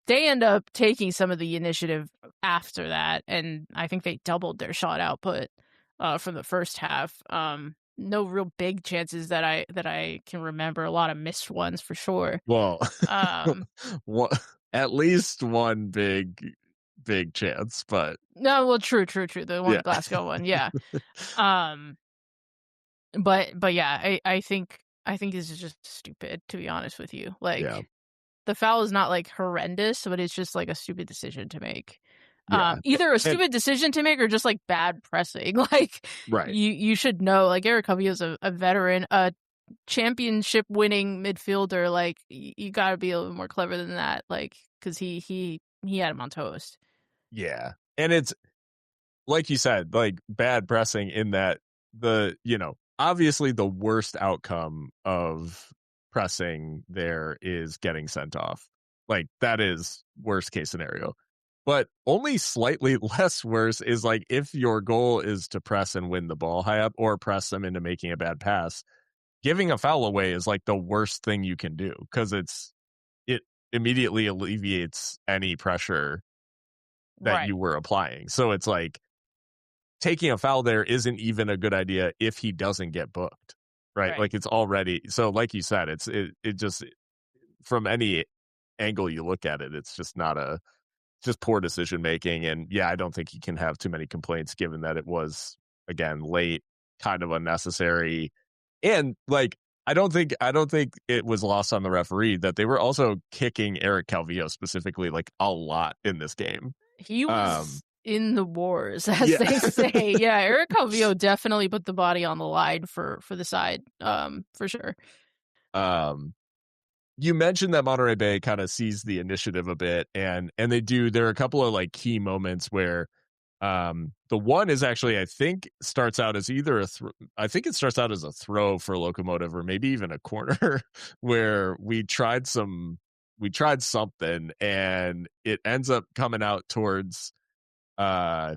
They end up taking some of the initiative after that, and I think they doubled their shot output from the first half. No real big chances that I can remember. A lot of missed ones for sure. Well, at least one big chance, but no, well, true. The one Glasgow one, yeah. But yeah, I think this is just stupid, to be honest with you. Like, the foul is not like horrendous, but it's just like a stupid decision to make. Either a stupid decision to make or just like bad pressing. Like, right. You should know, like, Eric Covio's a veteran, a championship winning midfielder. Like, you got to be a little more clever than that. Like, because he had him on toast. Yeah, and it's like you said, like bad pressing in that obviously the worst outcome of pressing there is getting sent off. Like that is worst case scenario. But only slightly less worse is like if your goal is to press and win the ball high up or press them into making a bad pass, giving a foul away is like the worst thing you can do, because it immediately alleviates any pressure that you were applying. So it's like taking a foul there isn't even a good idea if he doesn't get booked, right? Like it's already, so like you said, it just, from any angle you look at it, it's just just poor decision making. And yeah, I don't think he can have too many complaints, given that it was, again, late, kind of unnecessary. And like, I don't think it was lost on the referee that they were also kicking Eric Calvillo specifically like a lot in this game. He was in the wars, as they say. Yeah, Eric Calvillo definitely put the body on the line for the side, for sure. You mentioned that Monterey Bay kind of sees the initiative a bit, and they do. There are a couple of like key moments where the one is actually, I think, starts out as either I think it starts out as a throw for Locomotive, or maybe even a corner, where we tried something and it ends up coming out towards I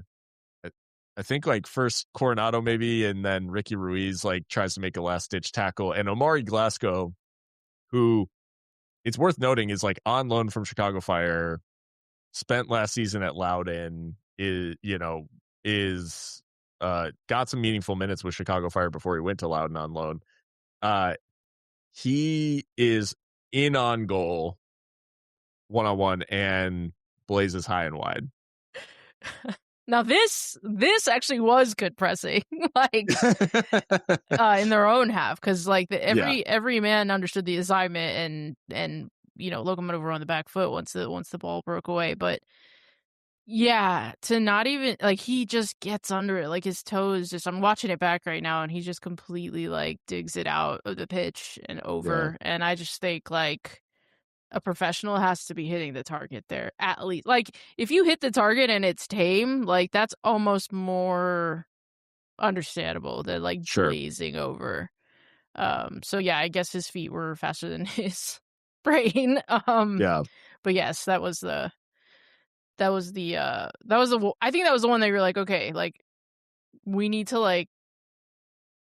think like first Coronado maybe, and then Ricky Ruiz like tries to make a last ditch tackle, and Omari Glasgow, who it's worth noting is like on loan from Chicago Fire, spent last season at Loudoun, is got some meaningful minutes with Chicago Fire before he went to Loudoun on loan. He is in on goal 1-on-1 and blazes high and wide. Now this actually was good pressing, like in their own half, because like every man understood the assignment, and Locomotive were on the back foot once the ball broke away. But yeah, to not even, like, he just gets under it, like his toes just, I'm watching it back right now, and he just completely like digs it out of the pitch and over. And I just think like a professional has to be hitting the target there, at least. Like, if you hit the target and it's tame, like that's almost more understandable than like blazing over. So yeah, I guess his feet were faster than his brain. But yes, that was the I think that was the one that you were like, okay, like we need to like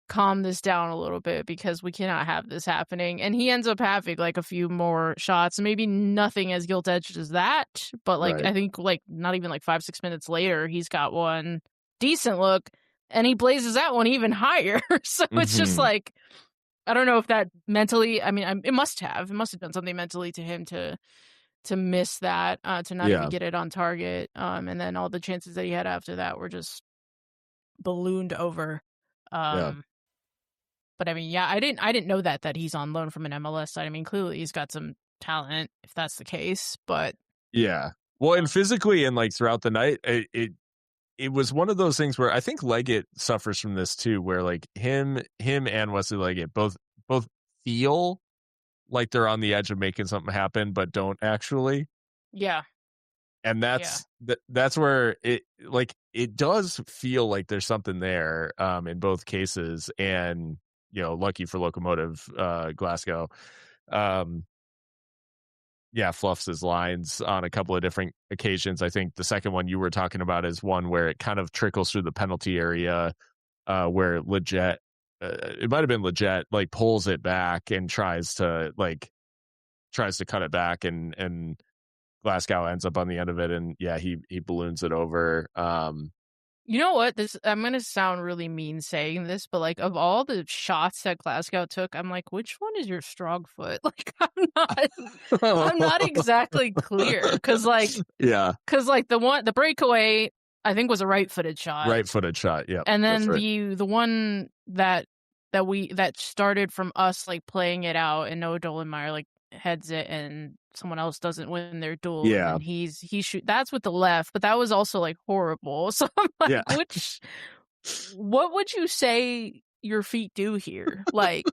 calm this down a little bit, because we cannot have this happening. And he ends up having like a few more shots, maybe nothing as gilt-edged as that, but like I think like not even like 5-6 minutes later, he's got one decent look and he blazes that one even higher. So it's just like, I don't know if that mentally, I mean, it must have done something mentally to him to miss that, to not even get it on target. And then all the chances that he had after that were just ballooned over. But I mean, yeah, I didn't know that he's on loan from an MLS side. I mean, clearly he's got some talent if that's the case, but yeah. Well, and physically and like throughout the night, it was one of those things where I think Leggett suffers from this too, where like him and Wesley Leggett both feel like they're on the edge of making something happen, but don't actually. Yeah. And Yeah. that's where it does feel like there's something there in both cases. And, lucky for Locomotive, Glasgow, fluffs his lines on a couple of different occasions. I think the second one you were talking about is one where it kind of trickles through the penalty area, where Legit, it might have been Legit, like pulls it back and tries to cut it back, and Glasgow ends up on the end of it, and he balloons it over. You know what? I'm gonna sound really mean saying this, but like of all the shots that Glasgow took, I'm like, which one is your strong foot? Like, I'm not exactly clear because the breakaway I think was a right-footed shot. Right-footed shot, yeah. And then right. the one that started from us like playing it out, and Noah Dolenmeyer like heads it, and someone else doesn't win their duel. Yeah. And then he shoot. That's with the left, but that was also like horrible. So I'm like, what would you say your feet do here? Like,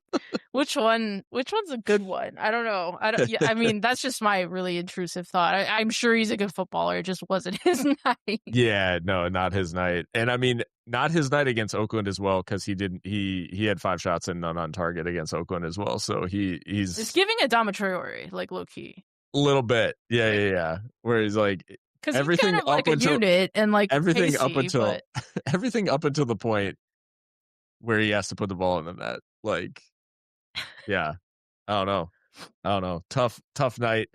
which one's a good one? I don't know. I mean, that's just my really intrusive thought. I'm sure he's a good footballer. It just wasn't his night. Yeah, no, not his night. And I mean, not his night against Oakland as well, because he had 5 shots and none on target against Oakland as well. So he's it's giving Adama Traore, like low key. A little bit. Yeah. Where he's like, because everything kind of like a unit and like everything pacey, up until everything up until the point where he has to put the ball in the net. Like, yeah, I don't know. Tough night.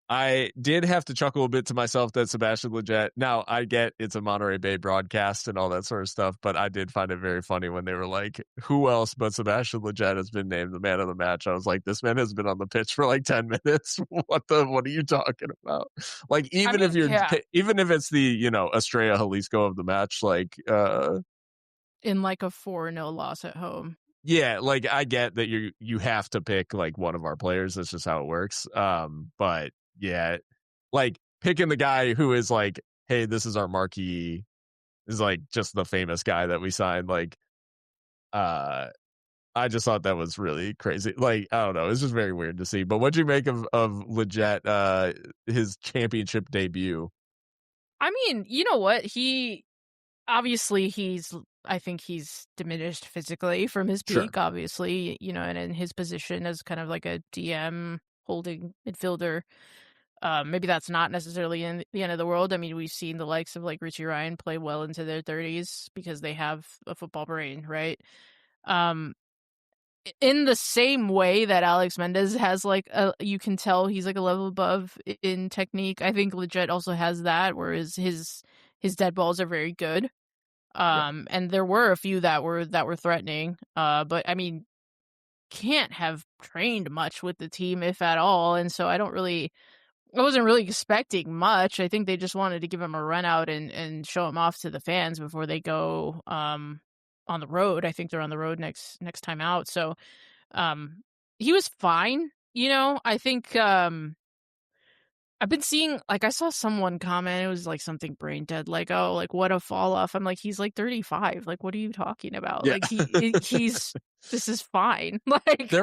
I did have to chuckle a bit to myself that Sebastian Lletget. Now, I get it's a Monterey Bay broadcast and all that sort of stuff, but I did find it very funny when they were like, who else but Sebastian Lletget has been named the man of the match? I was like, this man has been on the pitch for like 10 minutes. What are you talking about? Like, even if it's the, Estrella Jalisco of the match, like, in like a 4-0 loss at home. Yeah, like I get that you have to pick like one of our players. That's just how it works. But yeah, like picking the guy who is like, hey, this is our marquee, is like just the famous guy that we signed. Like, I just thought that was really crazy. Like, I don't know, it's just very weird to see. But what'd you make of Lletget, his championship debut? I mean, you know what? I think he's diminished physically from his peak, Sure. obviously, and in his position as kind of like a DM holding midfielder. Maybe that's not necessarily in the end of the world. I mean, we've seen the likes of like Richie Ryan play well into their 30s because they have a football brain, right? In the same way that Alex Mendez has like you can tell he's like a level above in technique. I think Lletget also has that, whereas his dead balls are very good. And there were a few that were threatening. But I mean, can't have trained much with the team, if at all. And so I wasn't really expecting much. I think they just wanted to give him a run out and show him off to the fans before they go on the road. I think they're on the road next time out. So he was fine. I think I've been seeing, like, I saw someone comment, it was like something brain dead, like, oh, like, what a fall off. I'm like, he's like 35. Like, what are you talking about? Yeah. Like, he's this is fine. Like,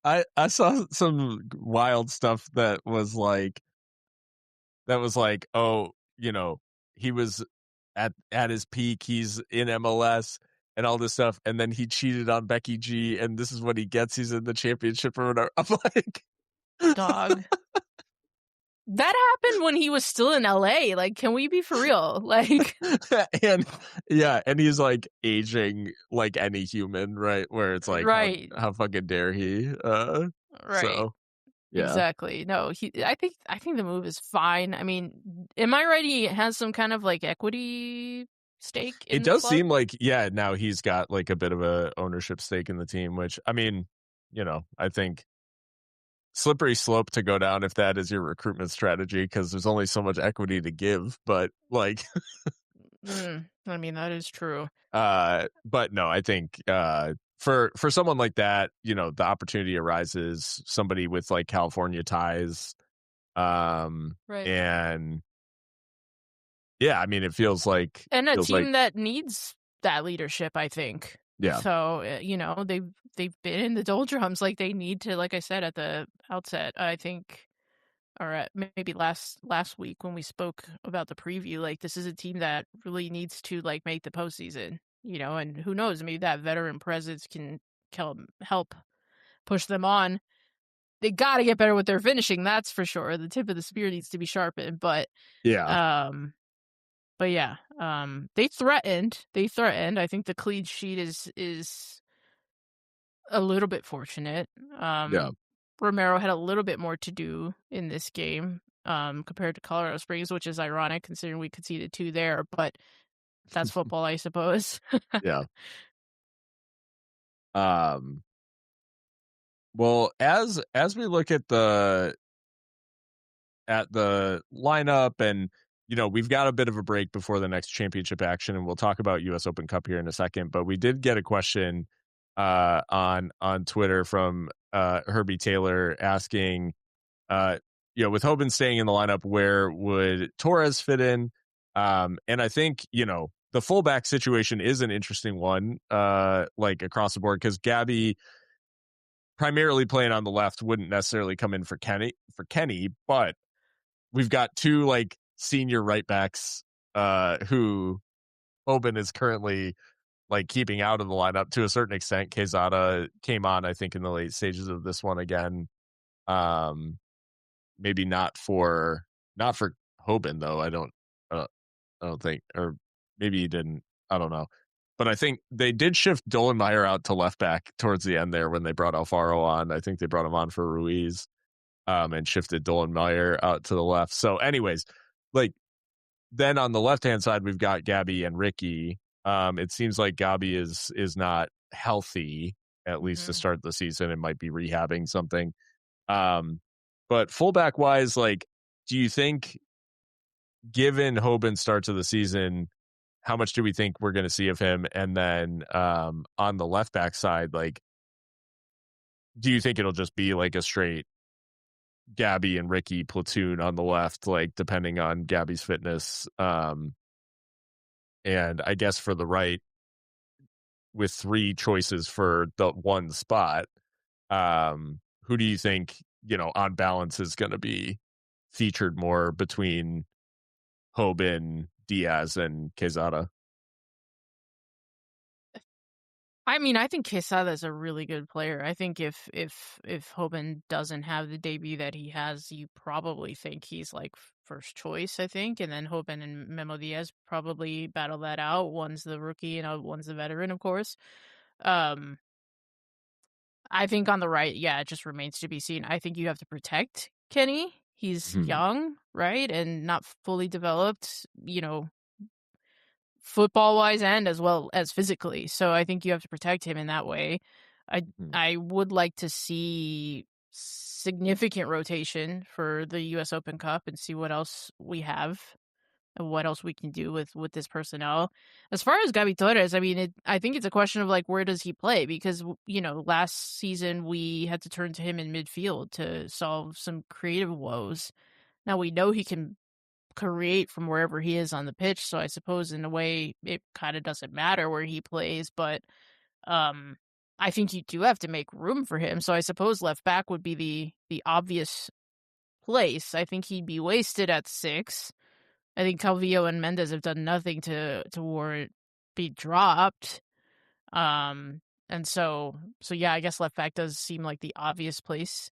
I saw some wild stuff that was like, oh, he was at his peak, he's in MLS and all this stuff, and then he cheated on Becky G, and this is what he gets. He's in the championship or whatever. I'm like, dog. That happened when he was still in LA. Like, can we be for real? Like, and he's like aging like any human, right? Where it's like, right. how fucking dare he? Right. So, yeah. Exactly. No, I think the move is fine. I mean, am I right? He has some kind of like equity stake in it does the club? seem like, now he's got like a bit of a ownership stake in the team, which, I mean, I think slippery slope to go down if that is your recruitment strategy, because there's only so much equity to give, but like I mean, that is true. But no, I think for someone like that, the opportunity arises, somebody with like California ties, right. And yeah, I mean, it feels like a team that needs that leadership, I think. Yeah. So, they've been in the doldrums. Like, they need to, like I said at the outset, I think, or maybe last week when we spoke about the preview, like, this is a team that really needs to, like, make the postseason, and who knows, maybe that veteran presence can help push them on. They got to get better with their finishing, that's for sure. The tip of the spear needs to be sharpened, but Yeah. um but yeah, they threatened. I think the clean sheet is a little bit fortunate. Yeah. Romero had a little bit more to do in this game, compared to Colorado Springs, which is ironic considering we conceded 2 there, but that's football, I suppose. Yeah. Um, well, as we look at the lineup, and we've got a bit of a break before the next championship action, and we'll talk about US Open Cup here in a second, but we did get a question on Twitter from Herbie Taylor asking, with Hoban staying in the lineup, where would Torres fit in? And I think, the fullback situation is an interesting one, like across the board, because Gabby primarily playing on the left wouldn't necessarily come in for Kenny, but we've got two like senior right backs who Hoban is currently like keeping out of the lineup to a certain extent. Quezada came on, I think, in the late stages of this one again. Maybe not for Hoban though. I don't think, or maybe he didn't. I don't know. But I think they did shift Dolenmeyer out to left back towards the end there when they brought Alfaro on. I think they brought him on for Ruiz, and shifted Dolenmeyer out to the left. So, anyways, like then on the left hand side, we've got Gabby and Ricky. It seems like Gabby is not healthy, at least to Mhm. start the season, and might be rehabbing something. But fullback wise, like, do you think, given Hoban's start to the season, how much do we think we're going to see of him? And then on the left back side, like, do you think it'll just be like a straight Gabby and Ricky platoon on the left, like depending on Gabby's fitness? And I guess for the right, with 3 choices for the one spot, who do you think, on balance is going to be featured more between Hoban, Diaz, and Quezada? I mean, I think Quesada is a really good player. I think if Hoban doesn't have the debut that he has, you probably think he's like first choice, I think. And then Hoban and Memo Diaz probably battle that out. One's the rookie and one's the veteran, of course. Um, I think on the right, yeah, it just remains to be seen. I think you have to protect Kenny. He's Hmm. young, right? And not fully developed, football wise and as well as physically. So I think you have to protect him in that way. I Hmm. I would like to see significant rotation for the US Open Cup and see what else we have and what else we can do with this personnel. As far as Gabi Torres, I mean, I think it's a question of like where does he play, because last season we had to turn to him in midfield to solve some creative woes. Now we know he can create from wherever he is on the pitch, so I suppose in a way it kind of doesn't matter where he plays, but um I think you do have to make room for him. So I suppose left back would be the obvious place. I think he'd be wasted at 6. I think Calvillo and Mendez have done nothing to warrant be dropped. And so yeah, I guess left back does seem like the obvious place.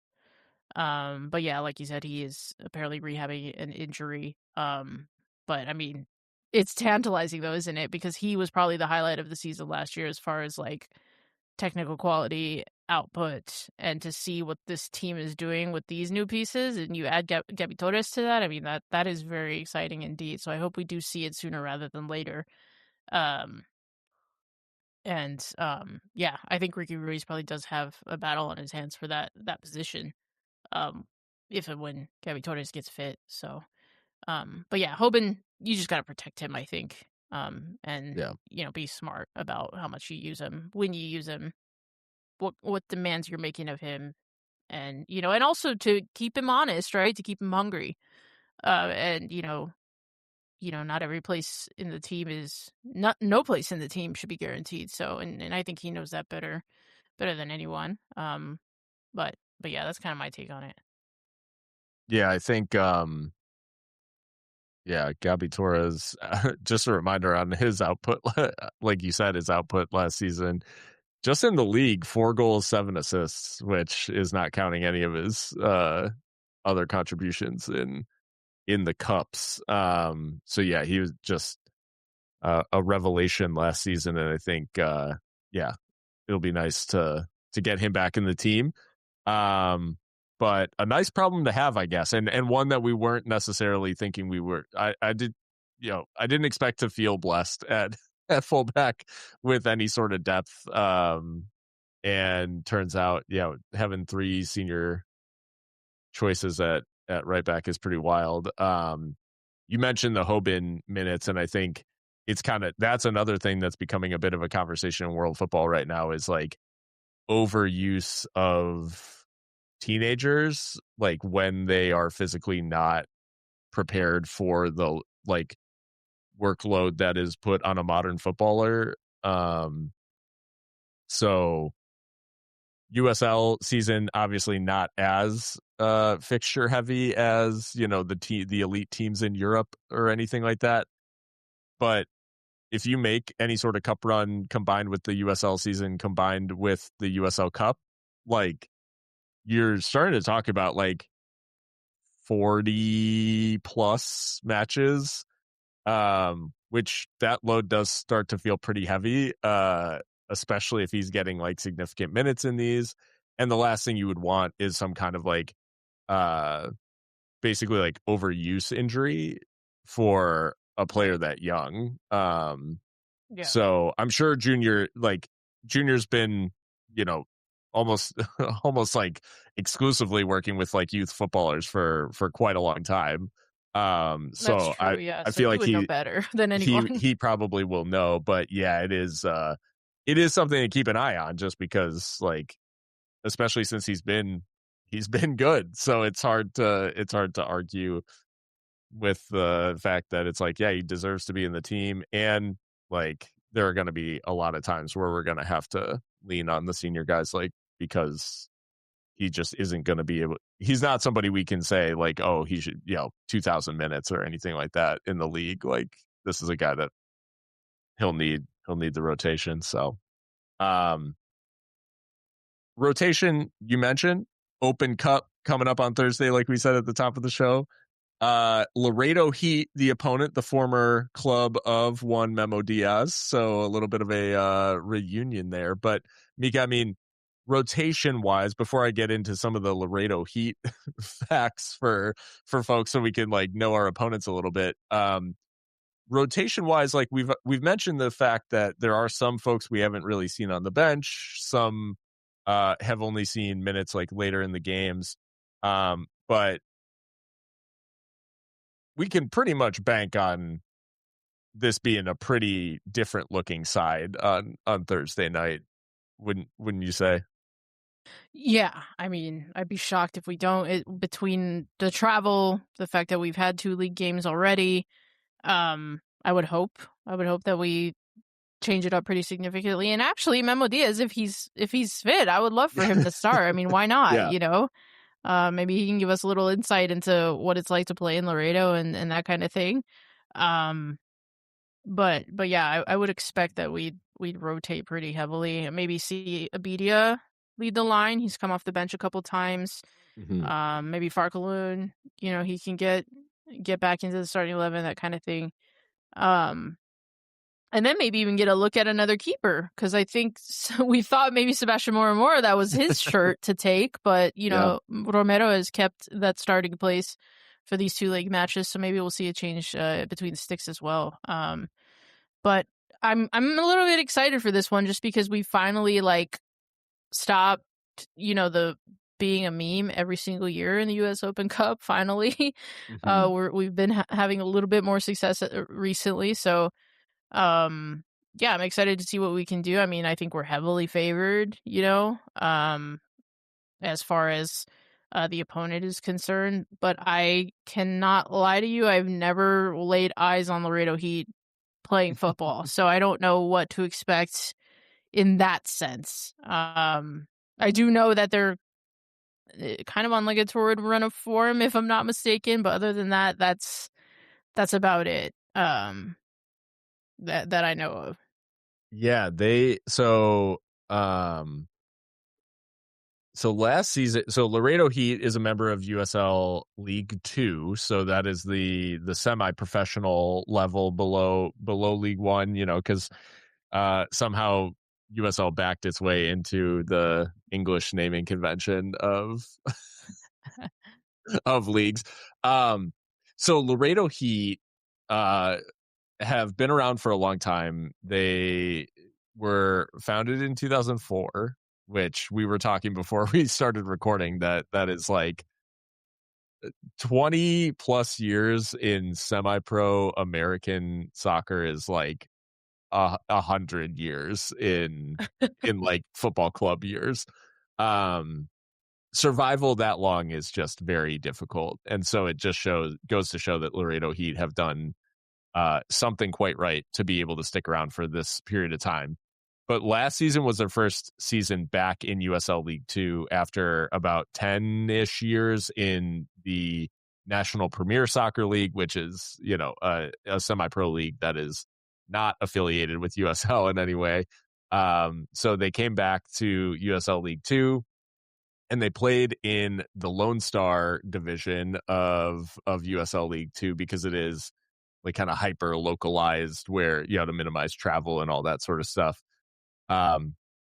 But yeah, like you said, he is apparently rehabbing an injury. But I mean, it's tantalizing though, isn't it? Because he was probably the highlight of the season last year as far as like technical quality output, and to see what this team is doing with these new pieces, and you add Gabi Torres to that. I mean, that is very exciting indeed. So I hope we do see it sooner rather than later. Um, yeah, I think Ricky Ruiz probably does have a battle on his hands for that position. Um, if and when Gabby Torres gets fit. So, but yeah, Hoban, you just got to protect him, I think. And Yeah. be smart about how much you use him, when you use him, what demands you're making of him, and and also to keep him honest, right? To keep him hungry. And not every place in the team is not no place in the team should be guaranteed. So, and I think he knows that better than anyone. But yeah, that's kind of my take on it. Yeah, I think yeah, Gabby Torres, just a reminder on his output, like you said, his output last season, just in the league, 4 goals, 7 assists, which is not counting any of his other contributions in the cups. So yeah, he was just a revelation last season, and I think yeah, it'll be nice to get him back in the team. But a nice problem to have, I guess, and one that we weren't necessarily thinking we were. I did, I didn't expect to feel blessed at at fullback with any sort of depth. And turns out, having 3 senior choices at right back is pretty wild. You mentioned the Hoban minutes, and I think that's another thing that's becoming a bit of a conversation in world football right now is like overuse of teenagers, like when they are physically not prepared for the like workload that is put on a modern footballer. So USL season obviously not as fixture heavy as the elite teams in Europe or anything like that. But if you make any sort of cup run combined with the USL season combined with the USL Cup, like you're starting to talk about like 40 plus matches, which that load does start to feel pretty heavy, especially if he's getting like significant minutes in these. And the last thing you would want is some kind of like basically like overuse injury for a player that young. Yeah. So I'm sure Junior's been, almost almost like exclusively working with like youth footballers for quite a long time. That's So true, yeah, I so feel he like would know better than anyone. he probably will know, but yeah, it is something to keep an eye on just because like especially since he's been good. So it's hard to argue with the fact that it's like, yeah, he deserves to be in the team. And like, there are going to be a lot of times where we're going to have to lean on the senior guys, like, because he just isn't going to be able, he's not somebody we can say like, oh, he should, 2000 minutes or anything like that in the league. Like this is a guy that he'll need the rotation. So, um, rotation, you mentioned Open Cup coming up on Thursday, like we said at the top of the show. Laredo Heat, the opponent, the former club of one Memo Diaz. So a little bit of a reunion there. But Mika, I mean, rotation wise, before I get into some of the Laredo Heat facts for folks so we can like know our opponents a little bit. Rotation wise, like we've mentioned the fact that there are some folks we haven't really seen on the bench. Some have only seen minutes like later in the games. But we can pretty much bank on this being a pretty different looking side on Thursday night. Wouldn't you say? Yeah, I mean, I'd be shocked if we don't. Between the travel, the fact that we've had 2 league games already, I would hope that we change it up pretty significantly. And actually, Memo Diaz, if he's fit, I would love for him to start. I mean, why not? Yeah. Maybe he can give us a little insight into what it's like to play in Laredo and that kind of thing. But yeah, I would expect that we'd rotate pretty heavily. Maybe see Abidia lead the line. He's come off the bench a couple times. Mm-hmm. Maybe Farkaloon, he can get back into the starting 11, that kind of thing. And then maybe even get a look at another keeper, because I think we thought maybe Sebastian Moramora, that was his shirt to take, but Yeah. Romero has kept that starting place for these 2 league matches, so maybe we'll see a change between the sticks as well. But I'm a little bit excited for this one just because we finally like stopped, the being a meme every single year in the U.S. Open Cup. Finally, Mm-hmm. we've been having a little bit more success recently, so. Yeah, I'm excited to see what we can do. I mean, I think we're heavily favored, as far as the opponent is concerned. But I cannot lie to you, I've never laid eyes on Laredo Heat playing football, so I don't know what to expect in that sense. I do know that they're kind of on like a torrid run of form, if I'm not mistaken. But other than that, that's about it. That I know of. Yeah, so last season, so Laredo Heat is a member of USL League 2, so that is the semi-professional level below League 1, cuz somehow USL backed its way into the English naming convention of leagues. So Laredo Heat have been around for a long time. They were founded in 2004, which we were talking before we started recording, that is like 20 plus years in semi-pro American soccer is like 100 years in like football club years. Survival that long is just very difficult, and so it just goes to show that Laredo Heat have done something quite right to be able to stick around for this period of time. But last season was their first season back in USL League 2 after about 10-ish years in the National Premier Soccer League, which is, a semi-pro league that is not affiliated with USL in any way. So they came back to USL League 2, and they played in the Lone Star division of USL League 2 because it is like kind of hyper localized, where you have to minimize travel and all that sort of stuff.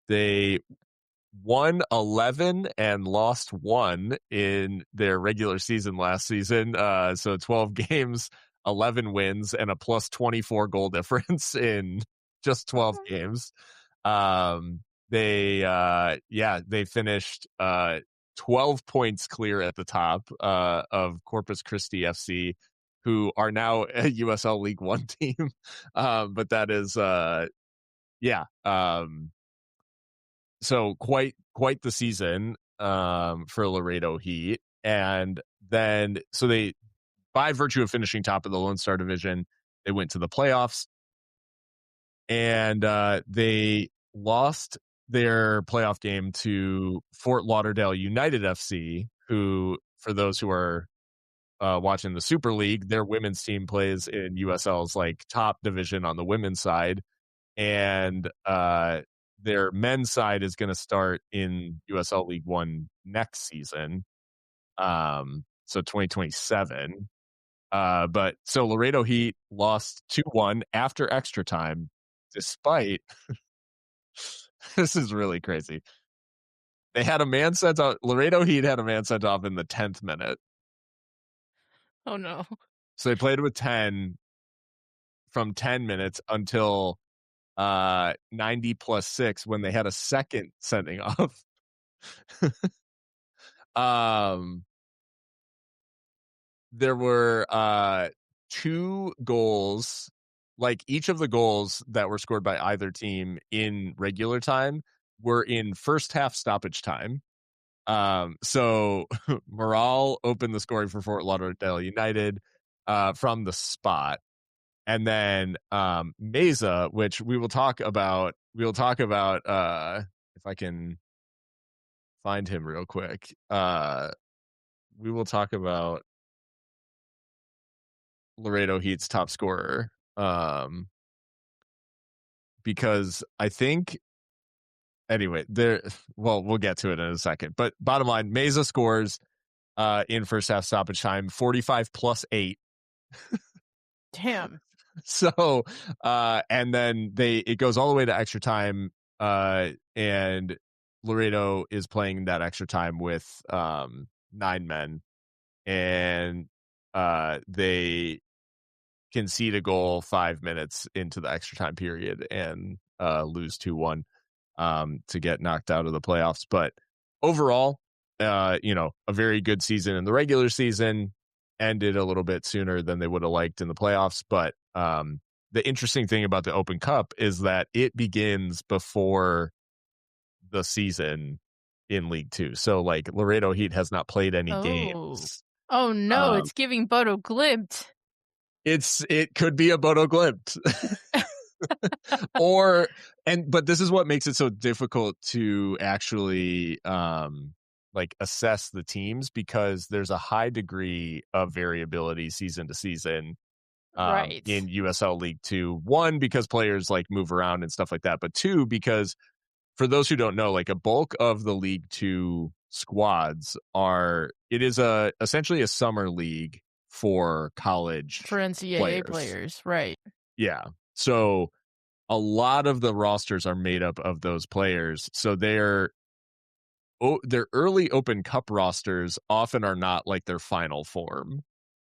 They won 11 and lost 1 in their regular season last season. So 12 games, 11 wins, and a plus 24 goal difference in just 12 games. They finished 12 points clear at the top of Corpus Christi FC, who are now a USL League 1 team. But that is so quite the season for Laredo Heat. And then so they, by virtue of finishing top of the Lone Star division, they went to the playoffs, and they lost their playoff game to Fort Lauderdale United FC, who, for those who are watching the Super League, their women's team plays in USL's like top division on the women's side, and their men's side is going to start in USL League 1 next season, so 2027. But so Laredo Heat lost 2-1 after extra time, despite this is really crazy. They had a man sent off. Laredo Heat had a man sent off in the 10th minute. Oh no. So they played with 10 from 10 minutes until 90 plus 6 when they had a second sending off. There were 2 goals, like each of the goals that were scored by either team in regular time were in first half stoppage time. So Morale opened the scoring for Fort Lauderdale United from the spot. And then Meza, which we'll talk about if I can find him real quick. We will talk about Laredo Heat's top scorer, because I think, anyway, we'll get to it in a second. But bottom line, Meza scores in first half stoppage time 45 plus 8. Damn. So and then it goes all the way to extra time, and Laredo is playing that extra time with 9 men, and they concede a goal 5 minutes into the extra time period and lose 2-1 to get knocked out of the playoffs. But overall, a very good season in the regular season. Ended a little bit sooner than they would have liked in the playoffs. But the interesting thing about the Open Cup is that it begins before the season in League Two. So like Laredo Heat has not played any Oh. games. Oh no, it's giving Bodo Glimt. It could be a Bodo Glimt. But this is what makes it so difficult to actually like assess the teams, because there's a high degree of variability season to season Right. in USL League Two. One, because players like move around and stuff like that, but two, because for those who don't know, like a bulk of the League Two squads is essentially a summer league for college For NCAA players, right. Yeah. So a lot of the rosters are made up of those players. So their early Open Cup rosters often are not like their final form.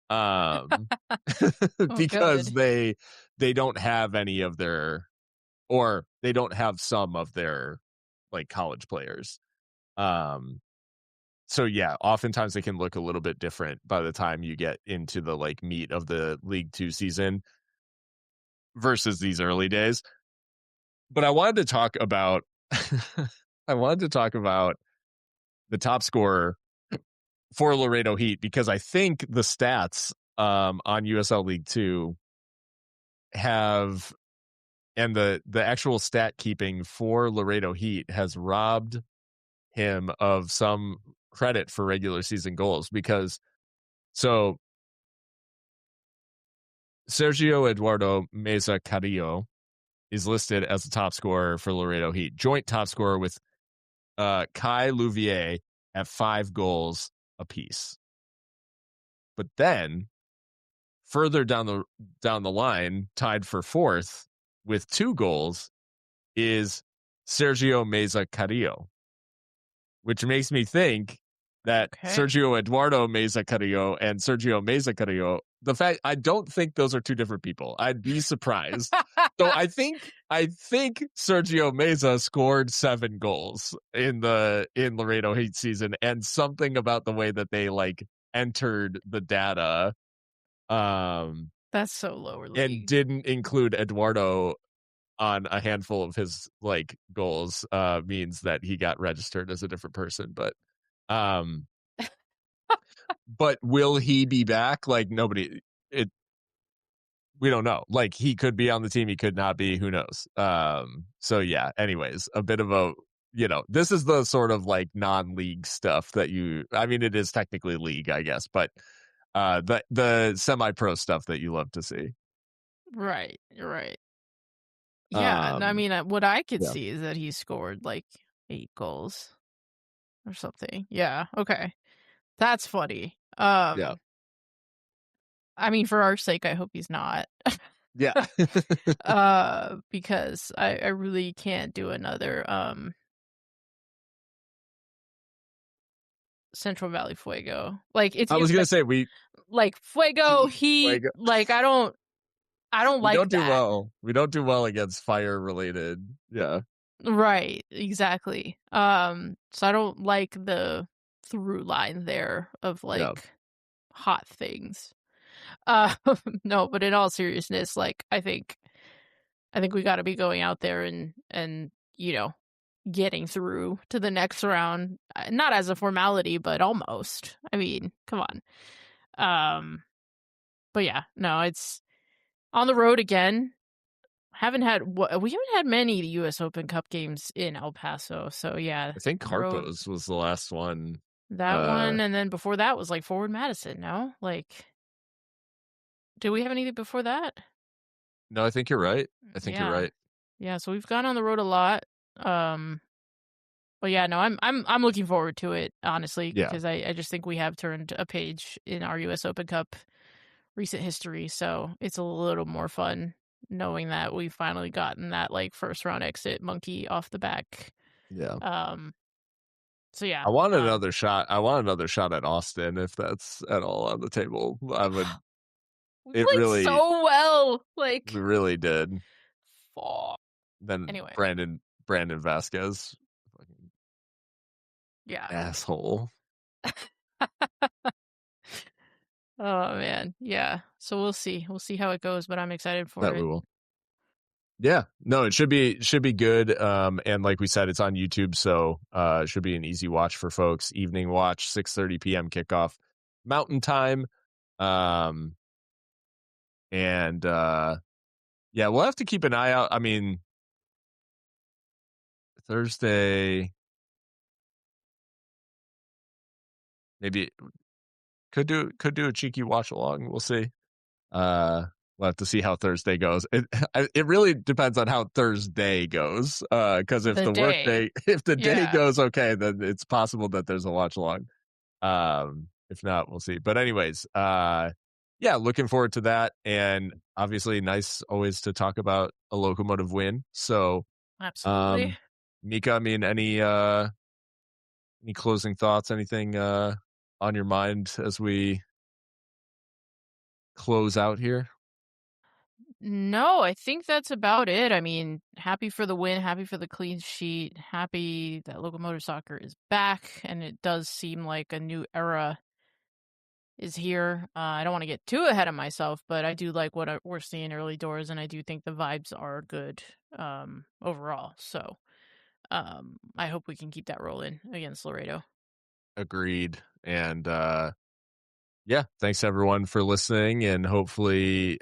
Um Oh, because good. they don't have any of their, or they don't have some of their like college players. So yeah, oftentimes they can look a little bit different by the time you get into the like meat of the League Two season versus these early days. But I wanted to talk about I wanted to talk about the top scorer for Laredo Heat, because I think the stats on USL League Two have, and the actual stat keeping for Laredo Heat has robbed him of some credit for regular season goals, because so Sergio Eduardo Meza Carrillo is listed as the top scorer for Laredo Heat, joint top scorer with Kai Louvier at 5 goals apiece. But then further down the line, tied for 4th with 2 goals, is Sergio Meza Carrillo, which makes me think that Okay. Sergio Eduardo Meza Carrillo and Sergio Meza Carrillo, I don't think those are two different people. I'd be surprised. So I think Sergio Meza scored 7 goals in Laredo Heat season, and something about the way that they like entered the data That's so lower and league. didn't include Eduardo on a handful of his like goals means that he got registered as a different person. Um but will he be back? Like we don't know. Like he could be on the team, he could not be, who knows. So yeah, anyways, a bit of a, this is the sort of like non-league stuff that it is technically league, I guess, but the semi-pro stuff that you love to see. Right, right. Yeah, and I mean, what I could Yeah. see is that he scored, like, 8 goals or something. Yeah, okay. That's funny. Yeah. I mean, for our sake, I hope he's not. Yeah. Because I really can't do another, Central Valley Fuego. Like, it's I was either, gonna say like, Fuego, Heat, like like, I don't we like don't do that. well. We don't do well against fire related. Yeah. Right, exactly. So I don't like the through line there of, Yeah. like, hot things. Uh, no, but in all seriousness, like, I think we gotta be going out there and, getting through to the next round, not as a formality, but almost. I mean, come on. But yeah, no, it's on the road again. We haven't had many US Open Cup games in El Paso, so yeah, I think road Harpo's was the last one. that one, and then before that was, like, Forward Madison, no? Like, did we have anything before that? No, I think you're right. I think you're Yeah. right. Yeah, so we've gone on the road a lot. Um, but yeah, no, I'm looking forward to it, honestly, Yeah. because I just think we have turned a page in our US Open Cup recent history, so it's a little more fun knowing that we've finally gotten that, like, first round exit monkey off the back. Yeah. Um, so yeah. I want another shot. I want another shot at Austin, if that's at all on the table. I would. We It played really, so well, we like, really did. fuck. Then Anyway, Brandon Vasquez, fucking yeah. asshole. Oh, man, yeah. So we'll see. We'll see how it goes, but I'm excited for That we it. will. Yeah, no, it should be good. And like we said, it's on YouTube, so it should be an easy watch for folks. Evening watch, 6:30 p.m. kickoff, Mountain Time. And yeah, we'll have to keep an eye out. I mean, Thursday, maybe could do a cheeky watch along. We'll see. We'll have to see how Thursday goes. It really depends on how Thursday goes. Because if The day. if the day Yeah. goes okay, then it's possible that there's a watch along. If not, we'll see. But anyways, yeah, looking forward to that. And obviously nice always to talk about a Locomotive win. So, Absolutely. Mika, I mean, any closing thoughts, anything on your mind as we close out here? No, I think that's about it. I mean, happy for the win, happy for the clean sheet, happy that Locomotive Soccer is back, and it does seem like a new era is here. I don't want to get too ahead of myself, but I do like what we're seeing early doors, and I do think the vibes are good overall. So I hope we can keep that rolling against Laredo. Agreed. And yeah, thanks everyone for listening. And hopefully,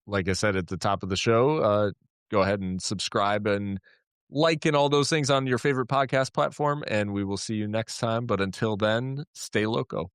like I said at the top of the show, go ahead and subscribe and like and all those things on your favorite podcast platform. And we will see you next time. But until then, stay loco.